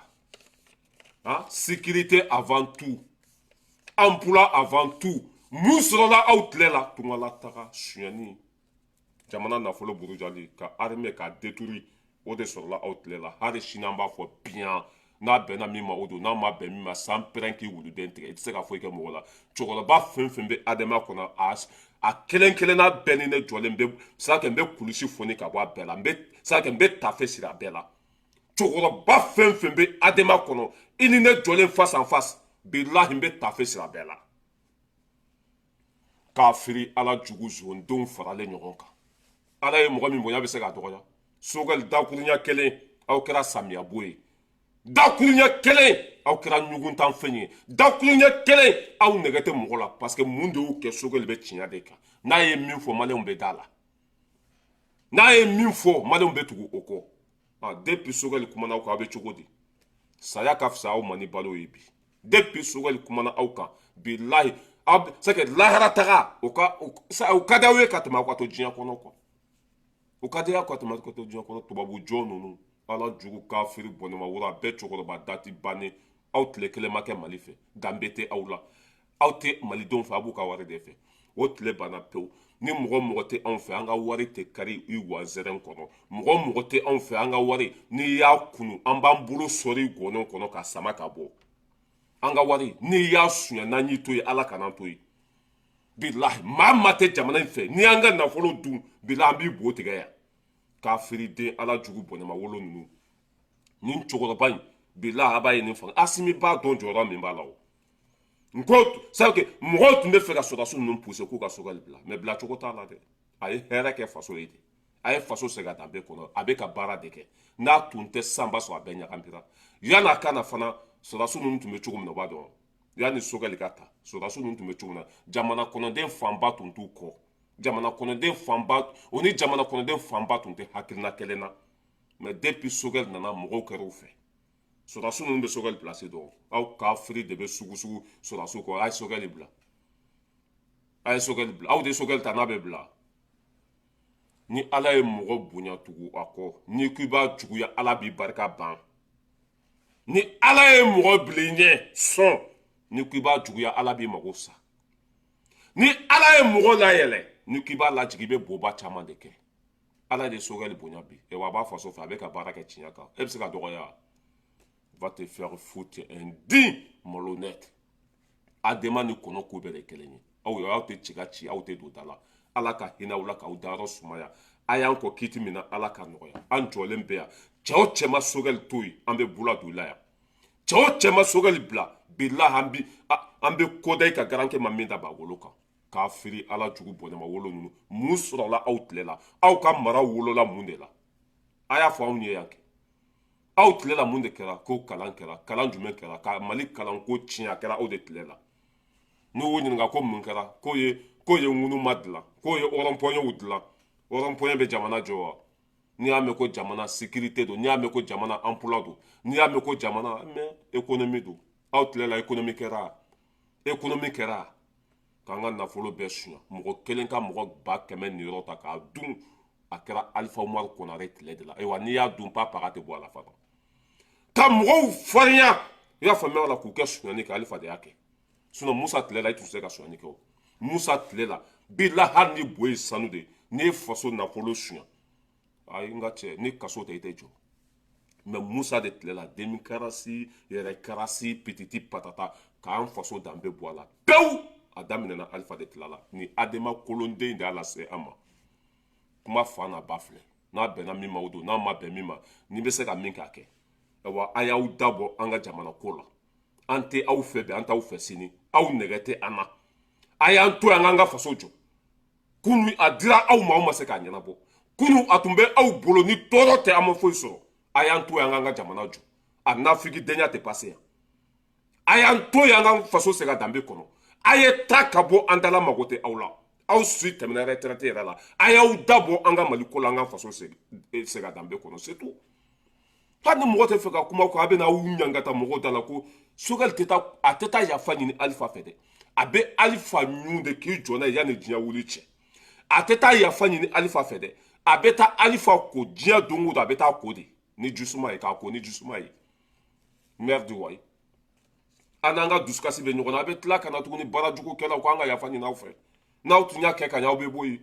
sécurité avant tout emploi avant tout mun sɔrɔla aw tile la tungala taga suyɛnni jamana nafolo burujali ka armée ka détruire o de sɔrɔla aw tile la hali sini an b'a fɔ biyan n'a bɛnna min ma o don n'a ma bɛn min ma san pɛrɛn k'i wuluden tigɛ i tɛ se ka foyi kɛ mɔgɔ la cɛkɔrɔba fɛn fɛn bɛ adama kɔnɔ a kelen kelenna bɛɛ ni ne jɔlen bɛ sakɛ n bɛ kulusi foni ka bɔ a bɛɛ la n bɛ tafe siri a bɛɛ la cɛkɔrɔba fɛn fɛn bɛ adama kɔnɔ i ni ne jɔlen face en face bilahi n bɛ tafe siri a bɛɛ la k'a firi ala jugu zondenw faralen ɲɔgɔn kan ala ye mɔgɔ min bonya bɛ se k'a dɔgɔya Sogɛli dakuruɲa kelen aw kɛra samiyɛbo ye dakuruɲa kelen aw kɛra ɲuguntan fɛn ye dakuruɲa kelen aw nɛgɛ tɛ mɔgɔ la parce que mun de y'u kɛ Sogɛli bɛ tiɲɛ de kan n'a ye min fɔ maliyɛnw bɛ da la n'a ye min fɔ maliyɛnw bɛ tugu o kɔ depuis Sogɛli kumana aw kan aw bɛ cogo di saya ka fisa aw ma ni balo ye bi depuis Sogɛli kumana aw kan bilahi c'est que lahara taga o ka d'aw ye ka tɛmɛ aw ka to diɲɛ kɔnɔ quoi o ka di aw ka tɛmɛ aw ka to diɲɛ kɔnɔ tubabu jɔn ninnu ala jugu kafiri bɔnɛma woro a bɛɛ cɛkɔrɔba dati bannen aw tile kelen ma kɛ mali fɛ danbe tɛ aw la aw tɛ malidenw fɛ a b'u ka wari de fɛ o tile banna pewu ni mɔgɔ tɛ anw fɛ an ka wari tɛ kari i wazɛrɛn kɔnɔ mɔgɔ tɛ anw fɛ an ka wari n'i y'a kunu an b'an bolo sɔri gɔnɔn kɔnɔ ka sama ka bɔ an ka wari n'i y'a suɲɛ n'an y'i to yen ala kan'an to yen bilahi maa tɛ jamana in fɛ n'i y'an ka nafolo dun bilahi an b'i bo tigɛ yan kafiri den ala jugu bɔnɛma wolo ninnu nin cɛkɔrɔba in bilahi a b'a ye nin fanga Asimi b'a dɔn jɔyɔrɔ min b'a la o n ko sabu mɔgɔw tun bɛ fɛ ka sɔrɔdasi ninnu pousser k'u ka Sogɛli bila mais bila cogo t'a la dɛ a ye hɛrɛ kɛ faso ye de a ye faso segin a danbe kɔnɔ a bɛ ka baara de kɛ n'a tun tɛ sisan b'a sɔrɔ a bɛɛ ɲagamira yan'a ka na fana sɔrɔdasi ninnu tun bɛ cogo min na o b'a dɔn yanni Sogɛli ka ta sɔrɔdasi ninnu tun bɛ cogo min na jamana kɔnɔden fanba tun t'u kɔ jamana kɔnɔden fanba o ni jamana kɔnɔden fanba tun tɛ hakilina kelen na mais depuis Sogɛli nana mɔgɔw kɛra u fɛ sɔrɔdasi ninnu bɛ Sogɛli place dɔn aw kafiri de bɛ sugu sɔrɔdasiw kɔ a ye Sogɛli bila aw de ye Sogɛli ta n'a bɛ bila ni ala ye mɔgɔ bonya tugu a kɔ n'i k'i b'a juguya ala b'i barika ban ni ala ye mɔgɔ bila i ɲɛ sɔn n'i k'i b'a juguya ala b'i mago sa ni ala ye mɔgɔ layɛlɛ ni k'i b'a lajigin i bɛ boba caman de kɛ ala de sogɛli bonya bi wa a b'a faso fɛ a bɛ ka baara kɛ tiɲɛ kan e bɛ se ka dɔgɔya va te faire foutre un digne malhonnête adama ni kɔnɔ ko bɛɛ de kelen ye aw tɛ ci ka ci aw tɛ don da la ala ka hinɛ aw la k'aw dayɔrɔ sumaya a y'an kɔ kiti min na ala ka nɔgɔya an jɔlen bɛ yan cɛ o cɛ ma sogɛli to yen an bɛ bula don i la yan cɛ o cɛ ma sogɛli bila bilahi an bɛ koda ka garankɛ ma min da b'a wolo kan k'a firi ala jugu bɔnɛma wolo ninnu mun sɔrɔla aw tile la aw ka mara wolola mun de la a y'a fɔ anw ye yan kɛ aw tile la mun de kɛra ko kalan kɛra kalan jumɛn kɛra ka mali kalan ko tiɲɛ a kɛra aw de tile la n'u y'u ɲininka ko mun kɛra k'o ye ŋunu ma dilan k'o ye rond-point dilan rond-point bɛ jamana jɔ wa n'i y'a mɛn ko jamana sécurité don n'i y'a mɛn ko jamana emploi don n'i y'a mɛn ko jamana mais économie don aw tile la économie kɛra k'an ka nafolo bɛɛ suɲa mɔgɔ kelen ka mɔgɔ 100,000 ni yɔrɔ ta k'a dun a kɛra alifa umaru konare tile de la ayiwa n'i y'a dun pa paga tɛ bɔ a la fana ka mɔgɔw farinya i y'a faamuya la k'u kɛ suɲani kɛ alifa de y'a kɛ sinon musa tile la i tun tɛ se ka suɲani kɛ o musa tile la bilahi hali ni bo ye sanu de n'i ye faso nafolo suɲa ayi n ka cɛ ni kaso tɛ i tɛ jɔ mais musa de tile la démocratie yɛrɛkarasi pititi patata k'an faso danbe bɔ a la pewu a daminɛna alifa de tila la ni adama kolonden de y'a lase an ma kuma fa n'a ba filɛ n'a bɛnna min ma o don n'a ma bɛn min ma ni bɛ se ka min k'a kɛ ayiwa a y'aw dabɔ an ka jamana ko la an tɛ aw fɛ bi an t'aw fɛ sini aw nɛgɛ tɛ an na a y'an to yan an ka faso jɔ kunu a dira aw ma aw ma se k'a ɲɛnabɔ kunu a tun bɛ aw bolo ni tɔɔrɔ tɛ an ma foyi sɔrɔ a y'an to yan an ka jamana jɔ a n'afiriki denya tɛ pase yan a y'an to yan an ka faso se ka danbe kɔnɔ a ye ta ka bɔ an dala mago tɛ aw la aw si tɛmɛna retraite yɛrɛ la a y'aw dabɔ an ka mali ko la an ka faso se ka danbe kɔnɔ c'est tout hali ni mɔgɔ tɛ fɛ ka kuma ko a bɛ na aw ɲangata mɔgɔw da la ko sogɛli tɛ taa a tɛ taa yafa ɲini alifa fɛ dɛ a bɛ alifa ɲun de k'i jɔ n'a ye yanni diɲɛ wuli cɛ a tɛ taa yafa ɲini alifa fɛ dɛ a bɛ taa alifa ko diɲɛ don o don a bɛ taa ko de ni jusuma ye k'a ko ni jusuma ye maire du wayi an n'an ka dusukasi bɛ ɲɔgɔn na a bɛ tila ka na tuguni baarajugukɛlaw ko an ka yafa ɲini aw fɛ n'aw tun y'a kɛ ka ɲɛ aw bɛ bɔ yen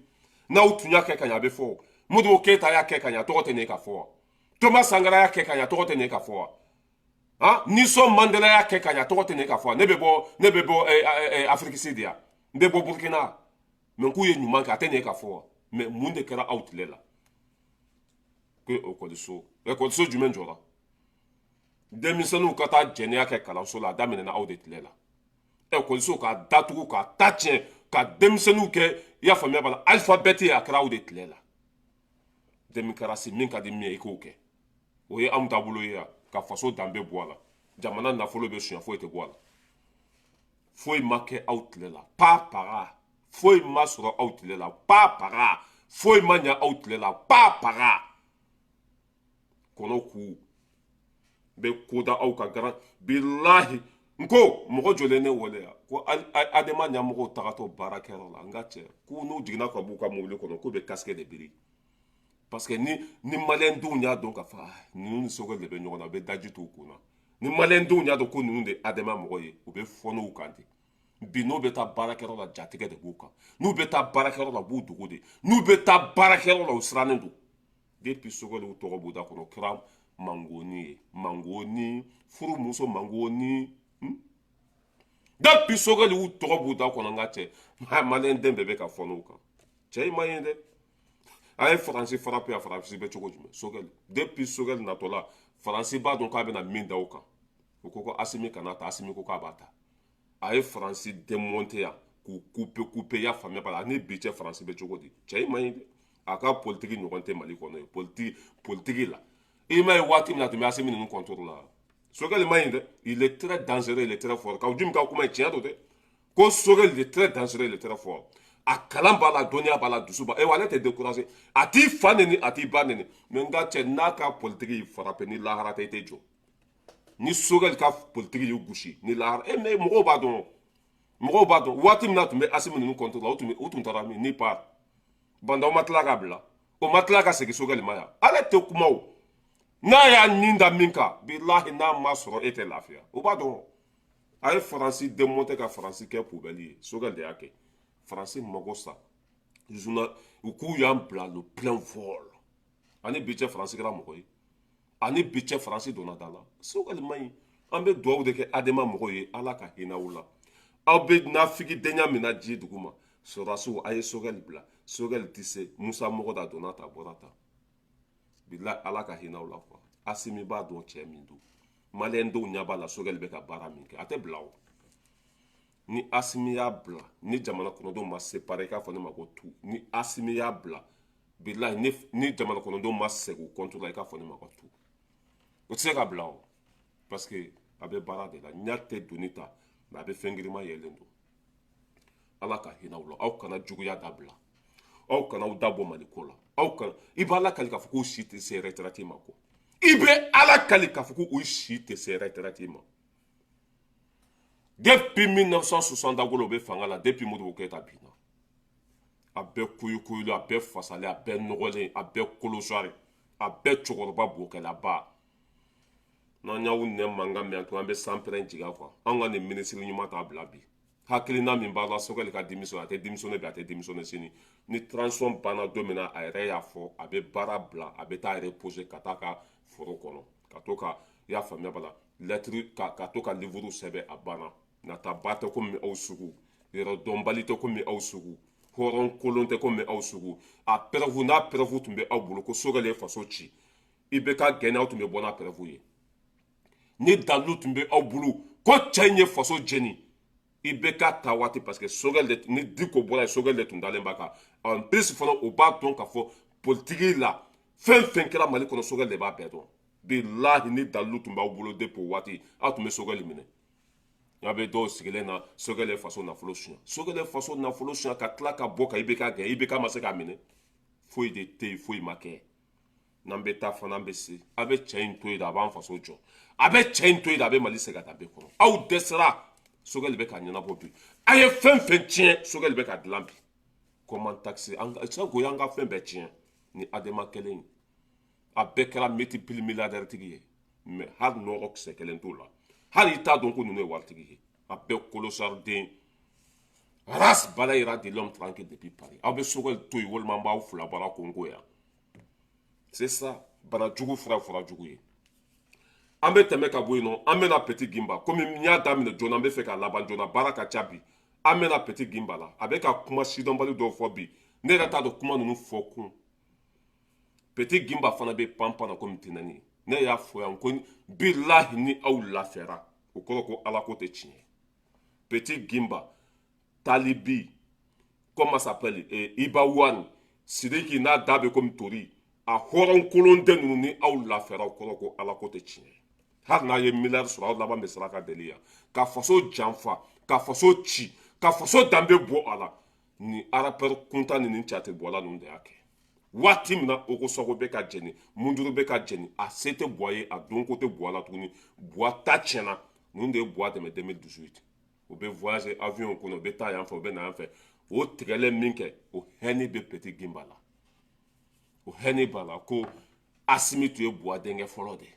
n'aw tun y'a kɛ ka ɲɛ a bɛ fɔ Modibo Keyita y'a kɛ ka ɲɛ tɔgɔ tɛ ne ka fɔ wa Thomas Sankara y'a kɛ ka ɲɛ tɔgɔ tɛ ne ka fɔ wa Nelson Mandela y'a kɛ ka ɲɛ tɔgɔ tɛ ne ka fɔ wa ne bɛ bɔ Afrique Sud yan n bɛ bɔ Burkina mais k'u ye ɲuman kɛ a tɛ ne ka fɔ wa mais mun de kɛra aw tile la ko ekɔliso jumɛn jɔra denmisɛnninw ka taa jɛnɛya kɛ kalanso la a daminɛna aw de tile la ekɔliso k'a datugu k'a ta tiɲɛ ka denmisɛnninw kɛ i y'a faamuya b'a la alphabet a kɛra aw de tile la démocratie min ka di min ye i k'o kɛ o ye anw taabolo ye yan ka faso danbe bɔ a la jamana nafolo bɛ suɲɛ foyi tɛ bɔ a la foyi ma kɛ aw tile la pas paga foyi ma sɔrɔ aw tile la pas paga foyi ma ɲɛ aw tile la pas paga kɔnɔ k'u bɛ koda aw ka garan bilahi n ko mɔgɔ jɔlen ne wele yan ko adama ɲɛmɔgɔw tagatɔ baarakɛyɔrɔ la n ka cɛ ko n'u jiginna ka b'u ka mobili kɔnɔ k'u bɛ casque de biri parce que ni maliyɛn denw y'a dɔn ka fɔ ninnu ni sogɛli de bɛ ɲɔgɔn na u bɛ daji t'u kun na ni maliyɛn denw y'a dɔn ko ninnu de ye adama mɔgɔ ye u bɛ fɔnɔ u kan ten bi n'u bɛ taa baarakɛyɔrɔ la jatigɛ de b'u kan n'u bɛ taa baarakɛyɔrɔ la u b'u dogo de n'u bɛ taa baarakɛyɔrɔ la u sirannen don depuis sogɛliw tɔgɔ b'u da kɔnɔ o kɛra mangoni ye mangoni furumuso mangoni depuis sogɛliw tɔgɔ b'u da kɔnɔ n ka cɛ maliyɛn den bɛɛ bɛ ka fɔnɔ u kan cɛ i ma ye dɛ a ye faransi frappe a faransi bɛ cogo jumɛn sogɛli depuis sogɛli natɔla faransi b'a dɔn k'a bɛna min da o kan o ko asimi kana ta asimi ko k'a b'a ta a ye faransi démonter yan k'u couper i y'a faamuya b'a la ni bi cɛ faransi bɛ cogo di cɛ i ma ye dɛ a ka politiki ɲɔgɔn tɛ mali kɔnɔ ye politiki la i ma ye waati min na tun bɛ asimi ninnu contrôle la sogɛli ma ye dɛ il est très dangereux il est très fort k'aw jumi ka kuma ye tiɲɛ don dɛ ko sogɛli il est très dangereux il est très fort a kalan b'a la dɔnniya b'a la dusu b'a la ale tɛ découragé a t'i fa neni a t'i ba neni mais n ka cɛ n'a ka politiki y'i frappé ni lahara tɛ i tɛ jɔ ni sogɛli ka politiki y'u gosi ni lahara mais mɔgɔw b'a dɔn waati min na tun bɛ asimi ninnu contrôle la u tun taara min ni part bandaw ma tila k'a bila o ma tila ka segin sogɛli ma yan ale tɛ kuma o n'a y'a nin da min kan bilahi n'a ma sɔrɔ e tɛ lafiya o b'a dɔn a ye faransi démonter ka faransi kɛ poubelle ye sogɛli de y'a kɛ français mago sa journal u k'u y'an bila le plein vol ani bi cɛ français kɛra mɔgɔ ye ani bi cɛ français donna da la Sogɛli man ɲi an bɛ dugawu de kɛ adama mɔgɔw ye ala ka hinɛ aw la aw bɛ nafigi denya min na ji dugu ma sɔrɔdasiw a ye Sogɛli bila Sogɛli tɛ se Musa mɔgɔ da donna ta bɔra ta bilahi ala ka hinɛ aw la quoi Asimi b'a dɔn cɛ min don maliyɛn denw ɲɛ b'a la Sogɛli bɛ ka baara min kɛ a tɛ bila o ni Asimi y'a bila ni jamana kɔnɔdenw ma séparer k'a fɔ ne ma ko tu ni Asimi y'a bila bilahi ni jamana kɔnɔdenw ma segin u compte la i k'a fɔ ne ma ko tu o tɛ se ka bila o parce que a bɛ baara de la ɲa tɛ doni ta mais a bɛ fɛn girima yɛlɛlen don ala ka hinɛ aw la aw kana juguya dabila aw kana aw dabɔ maliko la aw kana i bɛ ala kali k'a fɔ k'u si tɛ se retraite ma ko i bɛ ala kali k'a fɔ k'u si tɛ se retraite ma depuis 1960 o bɛ fanga la depuis Modibo Keyita binna a bɛɛ kuyukuyula a bɛɛ fasalen a bɛɛ nɔgɔlen a bɛɛ kolosɔri a bɛɛ cɛkɔrɔba bokɛlaba n'an y'aw nɛ mankan mɛn tun an bɛ sanpɛrɛn jigin quoi an ka nin minisiri ɲuman t'a bila bi hakilina min b'a la Sogɛli ka démission a tɛ démissionner bi a tɛ démissionner sini ni transition banna don min na a yɛrɛ y'a fɔ a bɛ baara bila a bɛ taa reposer ka taa ka foro kɔnɔ ka to ka i y'a faamuya bala lettre ka to ka livre sɛbɛn a banna nataba tɛ komi aw sugu yɔrɔ dɔnbali tɛ komi aw sugu hɔrɔn kolon tɛ komi aw sugu a preuve n'a preuve tun bɛ aw bolo ko Sogɛli ye faso ci i bɛ ka gɛnɛ aw tun bɛ bɔ n'a preuve ye ni dalu tun bɛ aw bolo ko cɛ in ye faso jeni i bɛ ka ta waati parce que Sogɛli ni Diko bɔra yen Sogɛli de tun dalen b'a kan en plus fana o b'a dɔn k'a fɔ politique la fɛn fɛn kɛra Mali kɔnɔ Sogɛli de b'a bɛɛ dɔn bilahi ni dalu tun b'aw bolo depuis o waati aw tun bɛ Sogɛli minɛ a bɛ dɔw sigilen na Sogɛli ye faso nafolo suɲɛ Sogɛli ye faso nafolo suɲɛ ka tila ka bɔ ka IBK gɛn IBK ma se k'a minɛ foyi de tɛ yen foyi ma kɛ n'an bɛ taa fana an bɛ se a bɛ cɛ in to yen a b'an faso jɔ a bɛ cɛ in to yen a bɛ Mali segin ka taa bɛɛ kɔnɔ aw dɛsɛra Sogɛli bɛ ka ɲɛnabɔ bi a ye fɛn fɛn tiɲɛ Sogɛli bɛ ka dilan bi comment taxer sago y'an ka fɛn bɛɛ tiɲɛ ni adama kelen a bɛɛ kɛra multimilliardaire tigi ye mais hali nɔgɔ kisɛ kelen t'o la hali i t'a dɔn ko ninnu ye waritigi ye a bɛɛ kolosariden race bala ira de l'homme tranquille depuis Paris aw bɛ Sogɛli to yen walima an b'aw fila bara Congo yan c'est ça bana jugu fura jugu ye an bɛ tɛmɛ ka bɔ yen nɔ an bɛna Petit Gimba komi n y'a daminɛ joona an bɛ fɛ k'a laban joona baara ka ca bi an bɛna Petit Gimba la a bɛ ka kuma sidɔnbali dɔw fɔ bi ne yɛrɛ t'a dɔn kuma ninnu fɔ kun Petit Gimba fana bɛ panpan na komi tinani ne y'a fɔ yan ko bilahi ni aw lafiyara o kɔrɔ ko ala ko tɛ tiɲɛ Petit Gimba Talibi comment s'appelle Iba Wan Sidiki n'a da bɛ komi tori a hɔrɔn kolon tɛ ninnu ni aw lafiyara o kɔrɔ ko ala ko tɛ tiɲɛ hali n'a ye miliyari sɔrɔ aw laban bɛ sara ka deli yan ka faso janfa ka faso ci ka faso danbe bɔ a la ni arapɛri kunta ni cati bɔla ninnu de y'a kɛ waati min na Ogosogo bɛ ka jɛni Munduru bɛ ka jɛni a se tɛ Buwa ye a donko tɛ Buwa la tuguni Buwa ta tiɲɛna ninnu de ye Buwa dɛmɛ 2018 u bɛ voyager avion kɔnɔ u bɛ taa yan fɛ u bɛ na yan fɛ o tigɛlen min kɛ o hɛni bɛ Petit Gimba la o hɛni b'a la ko Asimi tun ye Buwa denkɛ fɔlɔ de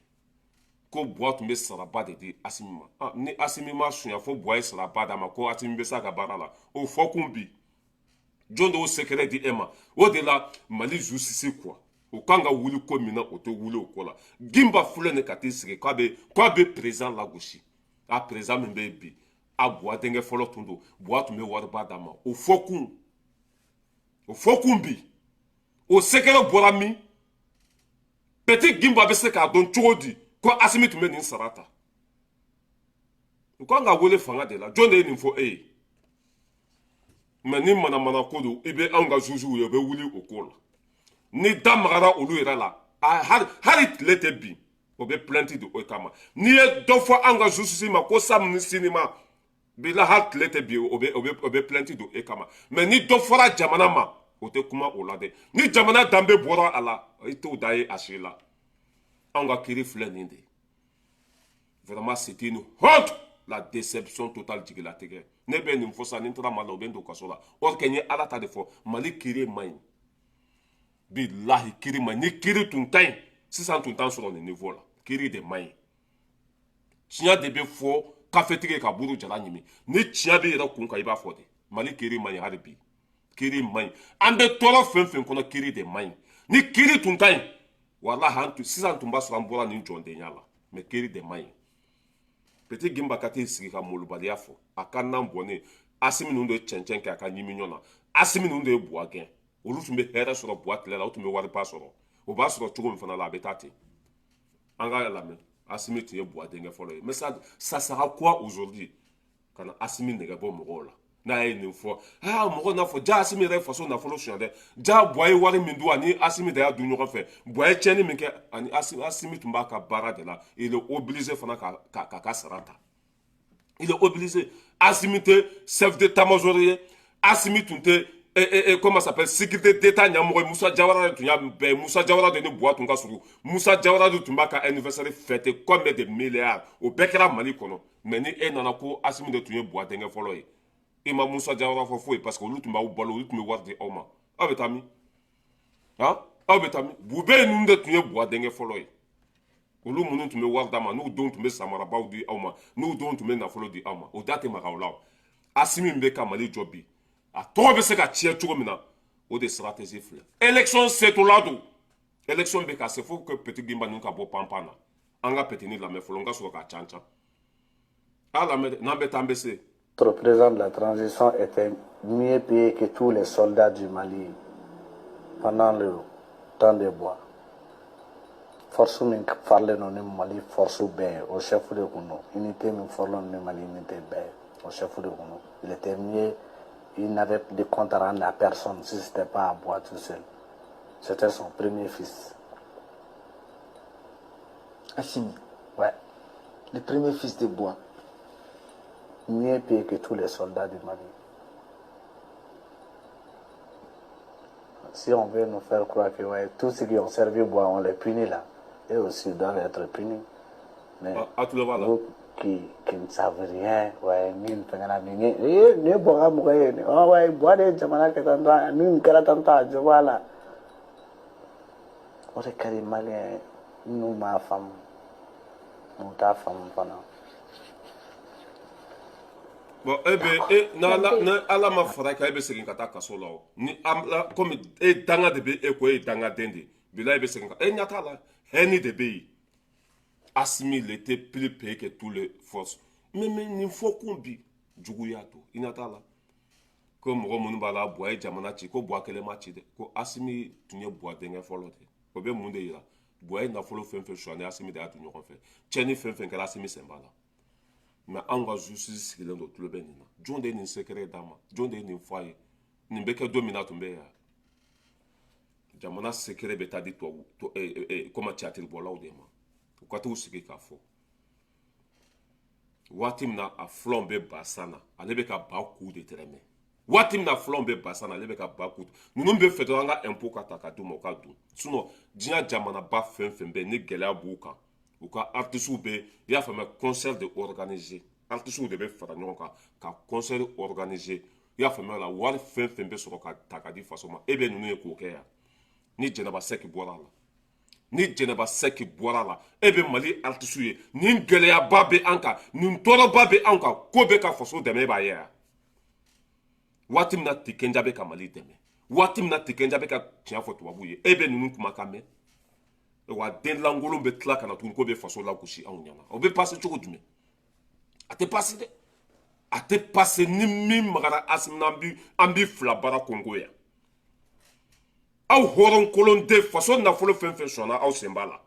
ko Buwa tun bɛ saraba de di Asimi ma ni Asimi ma suɲɛ fo Buwa ye saraba d'a ma ko Asimi bɛ se a ka baara la o fɔ kun bi jɔn dɔw secret di e ma o de la Mali justice quoi o kan ka wuli ko min na o tɛ wuli o ko la Gimba filɛ nin ka t'i sigi k'a bɛ président lagosi a président min bɛ yen bi a Buwa denkɛ fɔlɔ tun don Buwa tun bɛ wariba d'a ma o fɔ kun bi o secret bɔra min Petit Gimba bɛ se k'a dɔn cogo di ko Asimi tun bɛ nin sara ta u kan ka wele fanga de la jɔn de ye nin fɔ e ye mais ni manamana ko don i bɛ anw ka juges ye u bɛ wuli o ko la ni da magara olu yɛrɛ la hali tile tɛ bin o bɛ plainte di o kama n'i ye dɔ fɔ anw ka justice ma ko samu ni sini ma bila hali tile tɛ bin o bɛ plainte di o kama mais ni dɔ fɔra jamana ma o tɛ kuma o la dɛ ni jamana danbe bɔra a la i t'o da ye a si la anw ka kiiri filɛ nin de vraiment c'était une honte la déception totale jigilatigɛ ne bɛ nin fɔ sa ni n taara Mali la u bɛ n don kaso la or que n ye ala ta de fɔ Mali kiiri man ɲi bilahi kiiri man ɲi ni kiiri tun ka ɲi sisan tun t'an sɔrɔ nin niveau la kiiri de man ɲi tiɲɛ de bɛ fɔ kafetigi ka buru jala ɲimi ni tiɲɛ bɛ yɛrɛ kun kan i b'a fɔ de Mali kiiri man ɲi hali bi kiri man ɲi an bɛ tɔɔrɔ fɛn fɛn kɔnɔ kiri de man ɲi ni kiri tun ka ɲi walahi sisan tun b'a sɔrɔ an bɔra nin jɔndenya la mais kiri de man ɲi Petit Gimba ka t'i sigi ka molobaliya fɔ a ka nan bɔnnen Asimi ninnu de cɛncɛn kɛ a ka ɲimi ɲɔgɔn na Asimi ninnu de ye buwa gɛn olu tun bɛ hɛrɛ sɔrɔ buwa tile la o tun bɛ wariba sɔrɔ o b'a sɔrɔ cogo min fana la a bɛ taa ten an ka lamɛn Asimi tun ye buwa denkɛ fɔlɔ ye mais ça sera quoi aujourd'hui ka na Asimi nɛgɛ bɔ mɔgɔw la n'a ye nin fɔ mɔgɔ n'a fɔ ja Asimi yɛrɛ ye faso nafolo suɲɛ dɛ ja buwa ye wari min dun ani Asimi de y'a dun ɲɔgɔn fɛ buwa ye tiɲɛni min kɛ ani Asimi tun b'a ka baara de la il est obligé fana ka sara ta il est obligé Asimi tɛ chef d'état-major ye Asimi tun tɛ comment ça s'appelle sécurité d'état ɲɛmɔgɔ ye Musa Jawara de tun y'a bɛɛ Musa Jawara de ni buwa tun ka surun Musa Jawara de tun b'a ka anniversaire fêter combien de milliards o bɛɛ kɛra Mali kɔnɔ mais ni e nana ko Asimi de tun ye buwa denkɛ fɔlɔ ye i ma Musa Jawara fɔ foyi parce que olu tun b'aw balo olu tun bɛ wari di aw ma aw bɛ taa min aw bɛ taa min Bubey ninnu de tun ye buwa denkɛ fɔlɔ ye olu minnu tun bɛ wari d'a ma n'u denw tun bɛ samarabaw di aw ma n'u denw tun bɛ nafolo di aw ma o da tɛ maga aw la Asimi min bɛ ka Mali jɔ bi a tɔgɔ bɛ se ka tiɲɛ cogo min na o de stratégie filɛ élection setɔla don élection bɛ ka se fo que Petit Gimba ninnu ka bɔ panpan na an ka Petit ni lamɛn fɔlɔ n ka sɔrɔ ka can a lamɛn n'an bɛ taa an bɛ se. Notre président de la transition était mieux payé que tous les soldats du Mali pendant le temps des bois. Force min farle no ni Mali force bien au chef de Kouno. Unité min forle no Mali unité bien au chef de Kouno. Il était mieux, il n'avait de compte à rendre à personne si ce n'était pas à bois tout seul. C'était son premier fils. Assimi. Ouais. Le premier fils de bois. Mieux payé que tous les soldats du Mali. Si on veut nous faire croire que ouais, tous ceux qui ont servi bois, on les punit là. Eux aussi doivent être punis. Mais vous qui ne savent rien, ouais, mille pengana mingi, ne bois mourir, oh ouais, bois de jamana que t'entends, nous qu'elle je vois là. On est carré malien, nous ma femme, nous ta femme pendant. Bon, na ala ma fara ka segin ka taa kaso la ni comme danga de be ko danga dende bila segin ka nyata la heni de be Asimi il était plus payé que tous les forces mais ni fo kumbi juguya to inata la ko mɔgɔ minnu b'a la buwa ye jamana ci ko buwa kelen ma ci dɛ ko Asimi tun ye buwa denkɛ fɔlɔ de o bɛ mun de yira buwa ye nafolo fɛn fɛn suɲɛ ni Asimi de y'a to ɲɔgɔn fɛ cɛni fɛn fɛn kɛra Asimi sen b'a la mais an ka justice sigilen don tulo bɛ nin na jɔn de ye nin secret d'a ma jɔn de ye nin fɔ a ye nin bɛ kɛ don min na tun bɛ yan jamana secret bɛ taa di comme théâtre bɔlaw de ma u ka t'u sigi k'a fɔ waati min na a filanw bɛ basan na ale bɛ ka ba ku de tɛrɛmɛ waati min na filanw bɛ basan na ale bɛ ka ba ku ninnu bɛ fɛ dɔrɔn an ka impôt ka ta ka d'u ma u ka dun sinon diɲɛ jamanaba fɛn fɛn bɛ yen ni gɛlɛya b'u kan u ka artistes bɛ i y'a faamuya concert de organiser artistes de bɛ fara ɲɔgɔn kan ka concert organiser i y'a faamuya la wari fɛn fɛn bɛ sɔrɔ ka ta ka di faso ma e bɛ ninnu ye k'o kɛ yan ni Jɛnɛba Sɛki bɔra a la ni Jɛnɛba Sɛki bɔra a la e bɛ Mali artistes ye nin gɛlɛyaba bɛ an kan nin tɔɔrɔba bɛ an kan ko bɛ ka faso dɛmɛ e b'a ye yan waati min na Tikenja bɛ ka Mali dɛmɛ waati min na Tikenja bɛ ka tiɲɛ fɔ tubabuw ye e bɛ ninnu kumakan mɛn wa den lankolon bɛ tila ka na tuguni ko bɛ faso la gosi anw ɲɛna o bɛ passe cogo jumɛn a tɛ passe dɛ a tɛ passe ni min magara Asimi na an bi fila baara Kongo yan aw hɔrɔnkolon tɛ faso nafolo fɛn fɛn sɔnna aw sen b'a la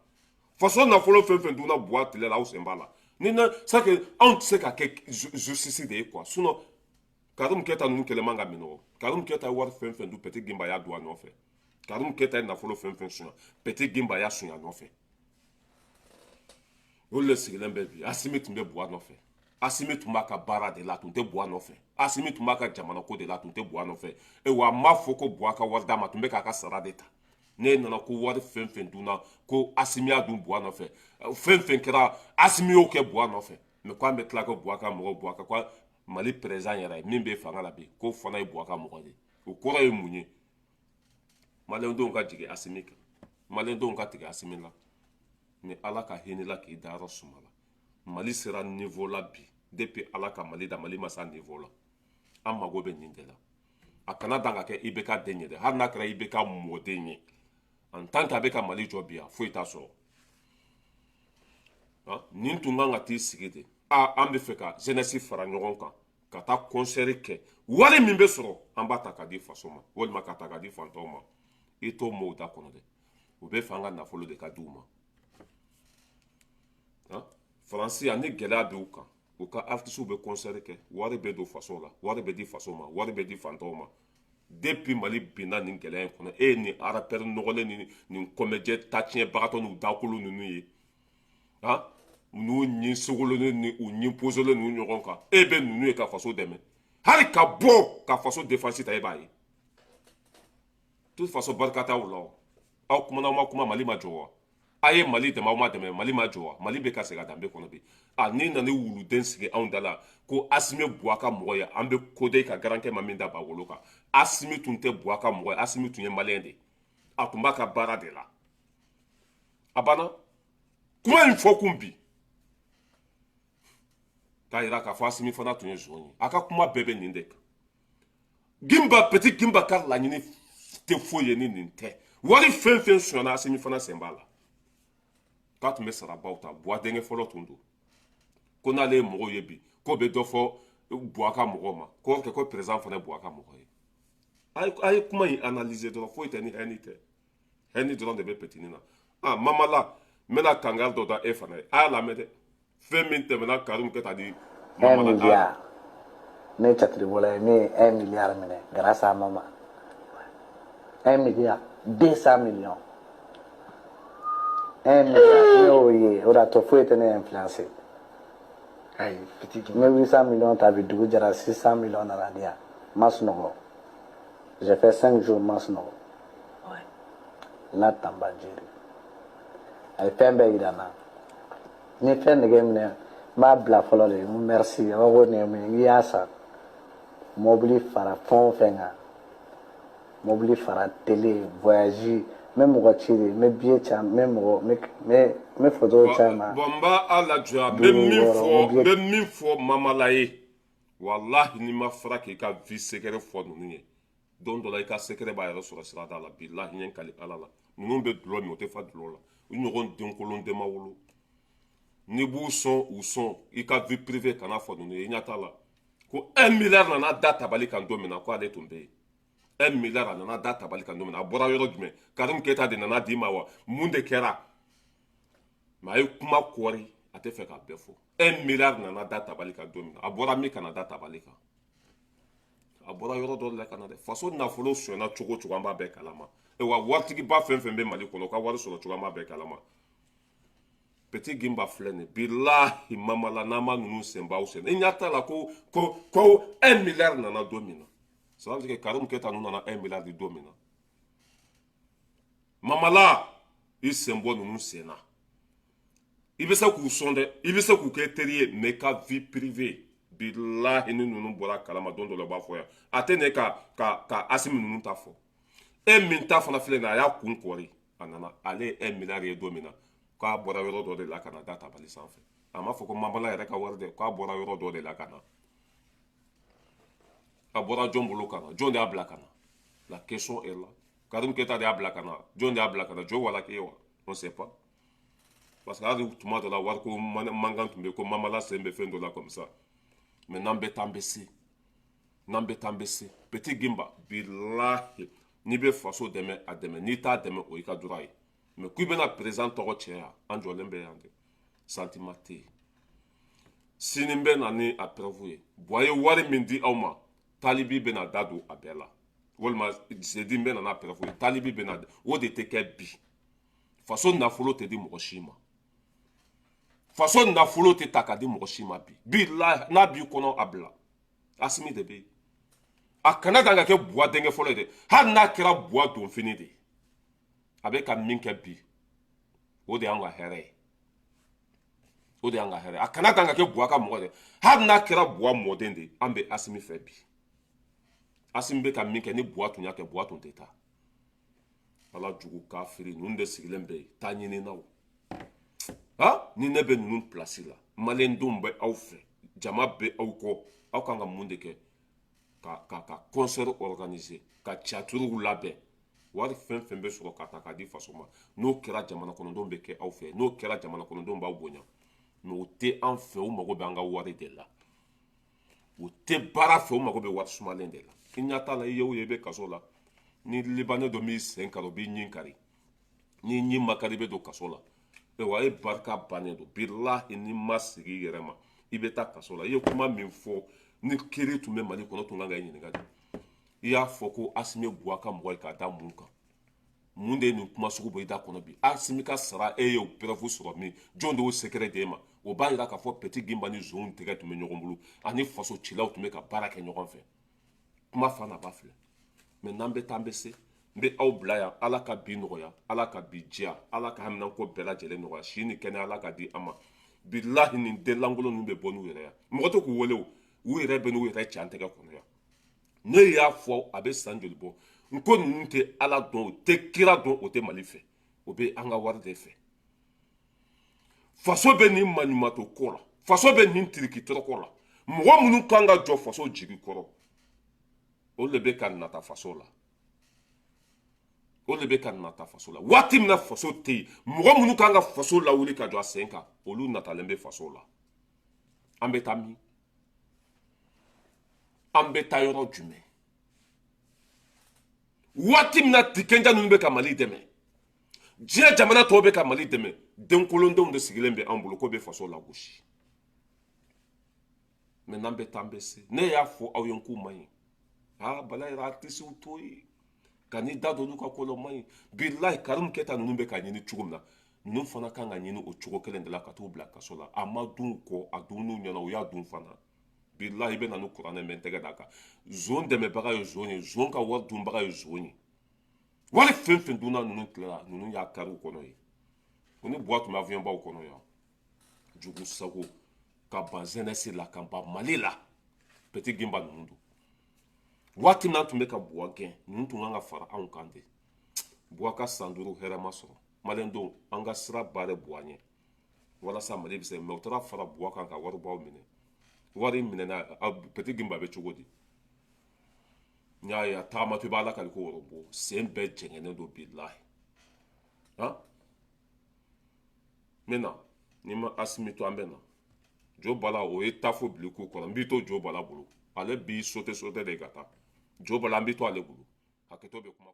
faso nafolo fɛn fɛn dunna buwa tile la aw sen b'a la ni na c'est que anw tɛ se ka kɛ justice de ye quoi sinon Karim Keita ninnu kɛlɛ man ka minɛ Karim Keita wari fɛn fɛn dun Petit Gimba y'a dun a nɔfɛ Karim Keita ye nafolo fɛn fɛn suɲɛ Petit Gimba y'a suɲɛ a nɔfɛ olu de sigilen bɛ bi Asimi tun bɛ buwa nɔfɛ Asimi tun b'a ka baara de la a tun tɛ buwa nɔfɛ Asimi tun b'a ka jamana ko de la a tun tɛ buwa nɔfɛ wa n m'a fɔ ko buwa ka wari d'a ma a tun bɛ k'a ka sara de ta ne nana ko wari fɛn fɛn dunna ko Asimi y'a dun buwa nɔfɛ fɛn fɛn kɛra Asimi y'o kɛ buwa nɔfɛ mais ko an bɛ tila ka buwa ka mɔgɔw buwa ka ko Mali président yɛrɛ min bɛ fanga la bi ko fana ye buwa ka mɔgɔ de o kɔrɔ ye mun ye maliyɛndenw ka jigin Asimi kan maliyɛndenw ka tigɛ Asimi la ni ala ka hinɛ la k'i dayɔrɔ suma la Mali sera niveau la bi depuis ala ka Mali da Mali ma se niveau la an mago bɛ nin de la a kana dan ka kɛ i bɛ ka den ye dɛ hali n'a kɛra i bɛ ka mɔden ye en tant que a bɛ ka mali jɔ bi yan foyi t'a sɔrɔ nin tun kan ka t'i sigi de an bɛ fɛ ka jeunesse fara ɲɔgɔn kan ka taa concert kɛ wari min bɛ sɔrɔ an b'a ta ka di faso ma walima ka ta ka di fantanw ma i t'o mɔɔw da kɔnɔ dɛ u bɛ fɛ an ka nafolo de ka di u ma faransi ani gɛlɛya bɛ u kan u ka artistes bɛ concert kɛ wari bɛ don faso la wari bɛ di faso ma wari bɛ di fantanw ma depuis mali binna nin gɛlɛya in kɔnɔ e ye nin rapper nɔgɔlen ni nin comédien tatiɲɛbagatɔ n'u dakolo ninnu ye n'u ɲin sogololen ni u ɲin poselen n'u ɲɔgɔn kan e bɛ ninnu ye ka faso dɛmɛ hali ka bɔ ka faso défense ta e b'a ye toute façon barika t'aw la aw kumana aw ma kuma mali ma jɔ wa a ye mali dɛmɛ aw ma dɛmɛ mali ma jɔ wa mali bɛ ka segin a danbe kɔnɔ bi n'i nana wuluden sigi anw da la ko asimi buwa ka mɔgɔ ye an bɛ kode ka garankɛ ma min da ba wolo kan asimi tun tɛ buwa ka mɔgɔ ye asimi tun ye maliyɛn de a tun b'a ka baara de la a banna kuma in fɔ kun bi k'a yira k'a fɔ asimi fana tun ye zon ye a ka kuma bɛɛ bɛ nin de kan gimba petit gimba ka laɲini tɛ foyi ye ni nin tɛ wari fɛn fɛn sonyana asimi fana sen b'a la k'a tun bɛ sarabaw ta buwa denkɛ fɔlɔ tun don ko n'ale ye mɔgɔw ye bi ko bɛ dɔ fɔ buwa ka mɔgɔw ma ko président fana ye buwa ka mɔgɔ ye a ye kuma in analyser dɔrɔn foyi tɛ ni hɛni tɛ hɛni dɔrɔn de bɛ petini na mamala n bɛna kangali dɔ da e fana ye a y'a lamɛn dɛ fɛn min tɛmɛna Karim Keta di 1 milliard ne chatri bola min ye 1 milliard minɛ grâce à Mama 1 milliard 200 millions 1 milliard ne y'o ye o de y'a to foyi tɛ ne influencé Aïe, petit n bɛ 800 millions ta bi dugu jɛra 600 millions nana di yan ma sunɔgɔ j'ai fait 5 jours ma sunɔgɔ n'a tamba jeri a ye fɛn bɛɛ yira n na ni fɛn nege minɛ n b'a bila fɔlɔ de n merci a b'a fɔ ko nin ye min ye i y'a san mobili fara fɛn o fɛn kan mobili fara télé voyage n bɛ mɔgɔ ci de n bɛ billet can n bɛ mɔgɔ n bɛ photo can ma bon n b'a lajɔya n bɛ min fɔ mamala ye walahi n'i ma fara k'i ka vie secret fɔ ninnu ye don dɔ la i ka secret b'a yɛrɛ sɔrɔ sirada la bilahi n ye n kali ala la ninnu bɛ dulɔ min o tɛ fa dulɔ la u ɲɔgɔn denkolon den ma wolo n'i b'u sɔn u sɔn i ka vie privée kana fɔ ninnu ye i ɲɛ t'a la ko 1 milliard nana da tabali kan don min na ko ale tun bɛ yen 1 milliard a nana da tabali kan don min na a bɔra yɔrɔ jumɛn Karim Keta de nana d'i ma wa mun de kɛra mais a ye kuma kɔri a tɛ fɛ k'a bɛɛ fɔ 1 milliard nana da tabali kan don min na a bɔra min kana da tabali kan a bɔra yɔrɔ dɔ de la ka na dɛ faso nafolo sonyana cogo o cogo an b'a bɛɛ kalama wa waritigiba fɛn fɛn bɛ mali kɔnɔ ka wari sɔrɔ cogo an b'a bɛɛ kalama petit gimba filɛ nin bilahi mamala n'an ma ninnu senbaw sen i ɲɛ t'a la ko 1 milliard nana don min na ça veut dire que Karim Keta ninnu nana 1 milliard di don min na mamala i sen bɔ ninnu sen na i bɛ se k'u sɔn dɛ i bɛ se k'u kɛ teri ye mais ka vie privée bilahi ni ninnu bɔra kalama don dɔ la u b'a fɔ yan a tɛ ne ka asimi ninnu ta fɔ e min ta fana filɛ nin a y'a kun kɔri a nana ale ye 1 milliard ye don min na k'a bɔra yɔrɔ dɔ de la ka na da tabali sanfɛ a m'a fɔ ko mamala yɛrɛ ka wari dɛ k'a bɔra yɔrɔ dɔ de la ka na a bɔra jɔn bolo ka na jɔn de y'a bila ka na la question est là Karim Keta de y'a bila ka na jɔn de y'a bila ka na jo wala k'e wa on sait pas parce que hali tuma dɔ la wariko mankan tun bɛ ko mamala sen bɛ fɛn dɔ la comme ça mais n'an bɛ taa an bɛ se petit gimba bilahi n'i bɛ faso dɛmɛ a dɛmɛ n'i t'a dɛmɛ o y'i ka droit ye mais k'i bɛna président tɔgɔ cɛya an jɔlen bɛ yan de sentiment tɛ yen sini bɛ na ni a preuve ye bon a ye wari min di aw ma talibi bɛna da don a bɛɛ la walima zedi bɛ na n'a preuve ye talibi bɛna o de tɛ kɛ bi faso nafolo tɛ di mɔgɔ si ma faso nafolo tɛ ta ka di mɔgɔ si ma bi n'a b'i kɔnɔ a bila asimi de bɛ yen a kana kan ka kɛ buwa denkɛ fɔlɔ ye dɛ hali n'a kɛra buwa donfini de ye a bɛ ka min kɛ bi o de y'an ka hɛrɛ ye o de y'an ka hɛrɛ a kana kan ka kɛ buwa ka mɔgɔ ye hali n'a kɛra buwa mɔden de ye an bɛ asimi fɛ bi asimi bɛ ka min kɛ ni buwa tun y'a kɛ buwa tun tɛ taa ala jugu kafiri ninnu de sigilen bɛ yen taa ɲininaw ni ne bɛ ninnu pilasi la maliyɛndenw bɛ aw fɛ jama bɛ aw kɔ aw kan ka mun de kɛ ka concert organiser ka caaturuw labɛn wari fɛn fɛn bɛ sɔrɔ ka ta k'a di faso ma n'o kɛra jamana kɔnɔdenw bɛ kɛ aw fɛ n'o kɛra jamana kɔnɔdenw b'aw bonya mɛ o tɛ an fɛ u mago bɛ an ka wari de la u tɛ baara fɛ u mago bɛ wari sumalen de la i ɲɛ t'a la i ye o ye i bɛ kaso la ni libanɛ dɔ m'i sen kari o b'i ɲin kari n'i ɲin ma kari i bɛ don kaso la wa e barika bannen don bilahi n'i ma sigi i yɛrɛ ma i bɛ taa kaso la i ye kuma min fɔ ni kiri tun bɛ mali kɔnɔ tun kan ka i ɲininka de i y'a fɔ ko asimi buwa ka mɔgɔ ye k'a da mun kan mun de ye nin kuma sugu bɔ i da kɔnɔ bi asimi ka sara e ye o pɛrɛfu sɔrɔ min jɔn de y'o sekɛrɛ d'e ma o b'a yira k'a fɔ pɛti gimba ni zonw tɛgɛ tun bɛ ɲɔgɔn bolo ani faso cilaw tun bɛ ka baara kɛ ɲɔgɔn fɛ kuma fa na ba filɛ mɛ n'an bɛ taa an bɛ se n bɛ aw bila yan ala ka bi nɔgɔya ala ka bi diya ala ka haminanko bɛɛ lajɛlen nɔgɔya si ni kɛnɛ ala ka di an ma bilahi nin den lankolon ninnu bɛ bɔ n'u yɛrɛ yan mɔgɔ tɛ k'u wele o u yɛrɛ bɛ n'u yɛrɛ can tɛgɛ kɔnɔ yan ne y'a fɔ a bɛ san joli bɔ n ko ninnu tɛ ala dɔn o tɛ kira dɔn o tɛ mali fɛ o bɛ an ka wari de fɛ faso bɛ nin maɲumato ko la faso bɛ nin tirikitɔrɔkɔ la mɔgɔ minnu kan ka jɔ faso jigi kɔrɔ o de bɛ ka nata faso la o de bɛ ka nata faso la waati min na faso tɛ yen mɔgɔ minnu kan ka faso lawuli ka jɔ a sen kan olu natalen bɛ faso la an bɛ taa min an bɛ taa yɔrɔ jumɛn waati min na tikɛnja ninnu bɛ ka mali dɛmɛ diɲɛ jamana tɔw bɛ ka mali dɛmɛ denkolondenw de sigilen bɛ an bolo k'o bɛ faso lagosi mɛ n'an bɛ taa an bɛ se ne y'a fɔ aw ye k'u man ɲi bala yɛrɛ artisiw to yen ka n'i da don olu ka ko la o man ɲi bilahi karimu kɛta ninnu bɛ ka ɲini cogo min na ninnu fana kan ka ɲini o cogo kelen de la ka t'u bila kaso la a ma dun kɔ a dunn'u ɲɛna u y'a dun fana bilahi i bɛ na ni kuranɛ mɛ n tɛgɛ d'a kan zon dɛmɛbaga ye zon ye zon ka wari dunbaga ye zon ye wari fɛn fɛn dunna ninnu tilara ninnu y'a kari u kɔnɔ ye ko ni buwa tun bɛ avion baw kɔnɔ yan jugu sago ka ban zɛnɛsi la ka ban mali la pɛti gimba ninnu don waati min na tun bɛ ka buwa gɛn ninnu tun kan ka fara anw kan de buwa ka san 5 hɛrɛ ma sɔrɔ maliyɛndenw an ka sira baara buwa ɲɛ walasa mali bɛ se mɛ u taara fara buwa kan ka wari baw minɛ wari minɛna pɛti gimba bɛ cogo di n y'a ye a tagamatɔ i b'a la kali ko wɔrɔbɔ sen bɛɛ jɛngɛnen don bilahi n bɛ na ni ma asimi to an bɛ na jo bala o ye tafo biliku kɔnɔ n b'i to jo bala bolo ale b'i sote de ka taa jo bala an b'i to ale bolo hakɛto bɛ kuma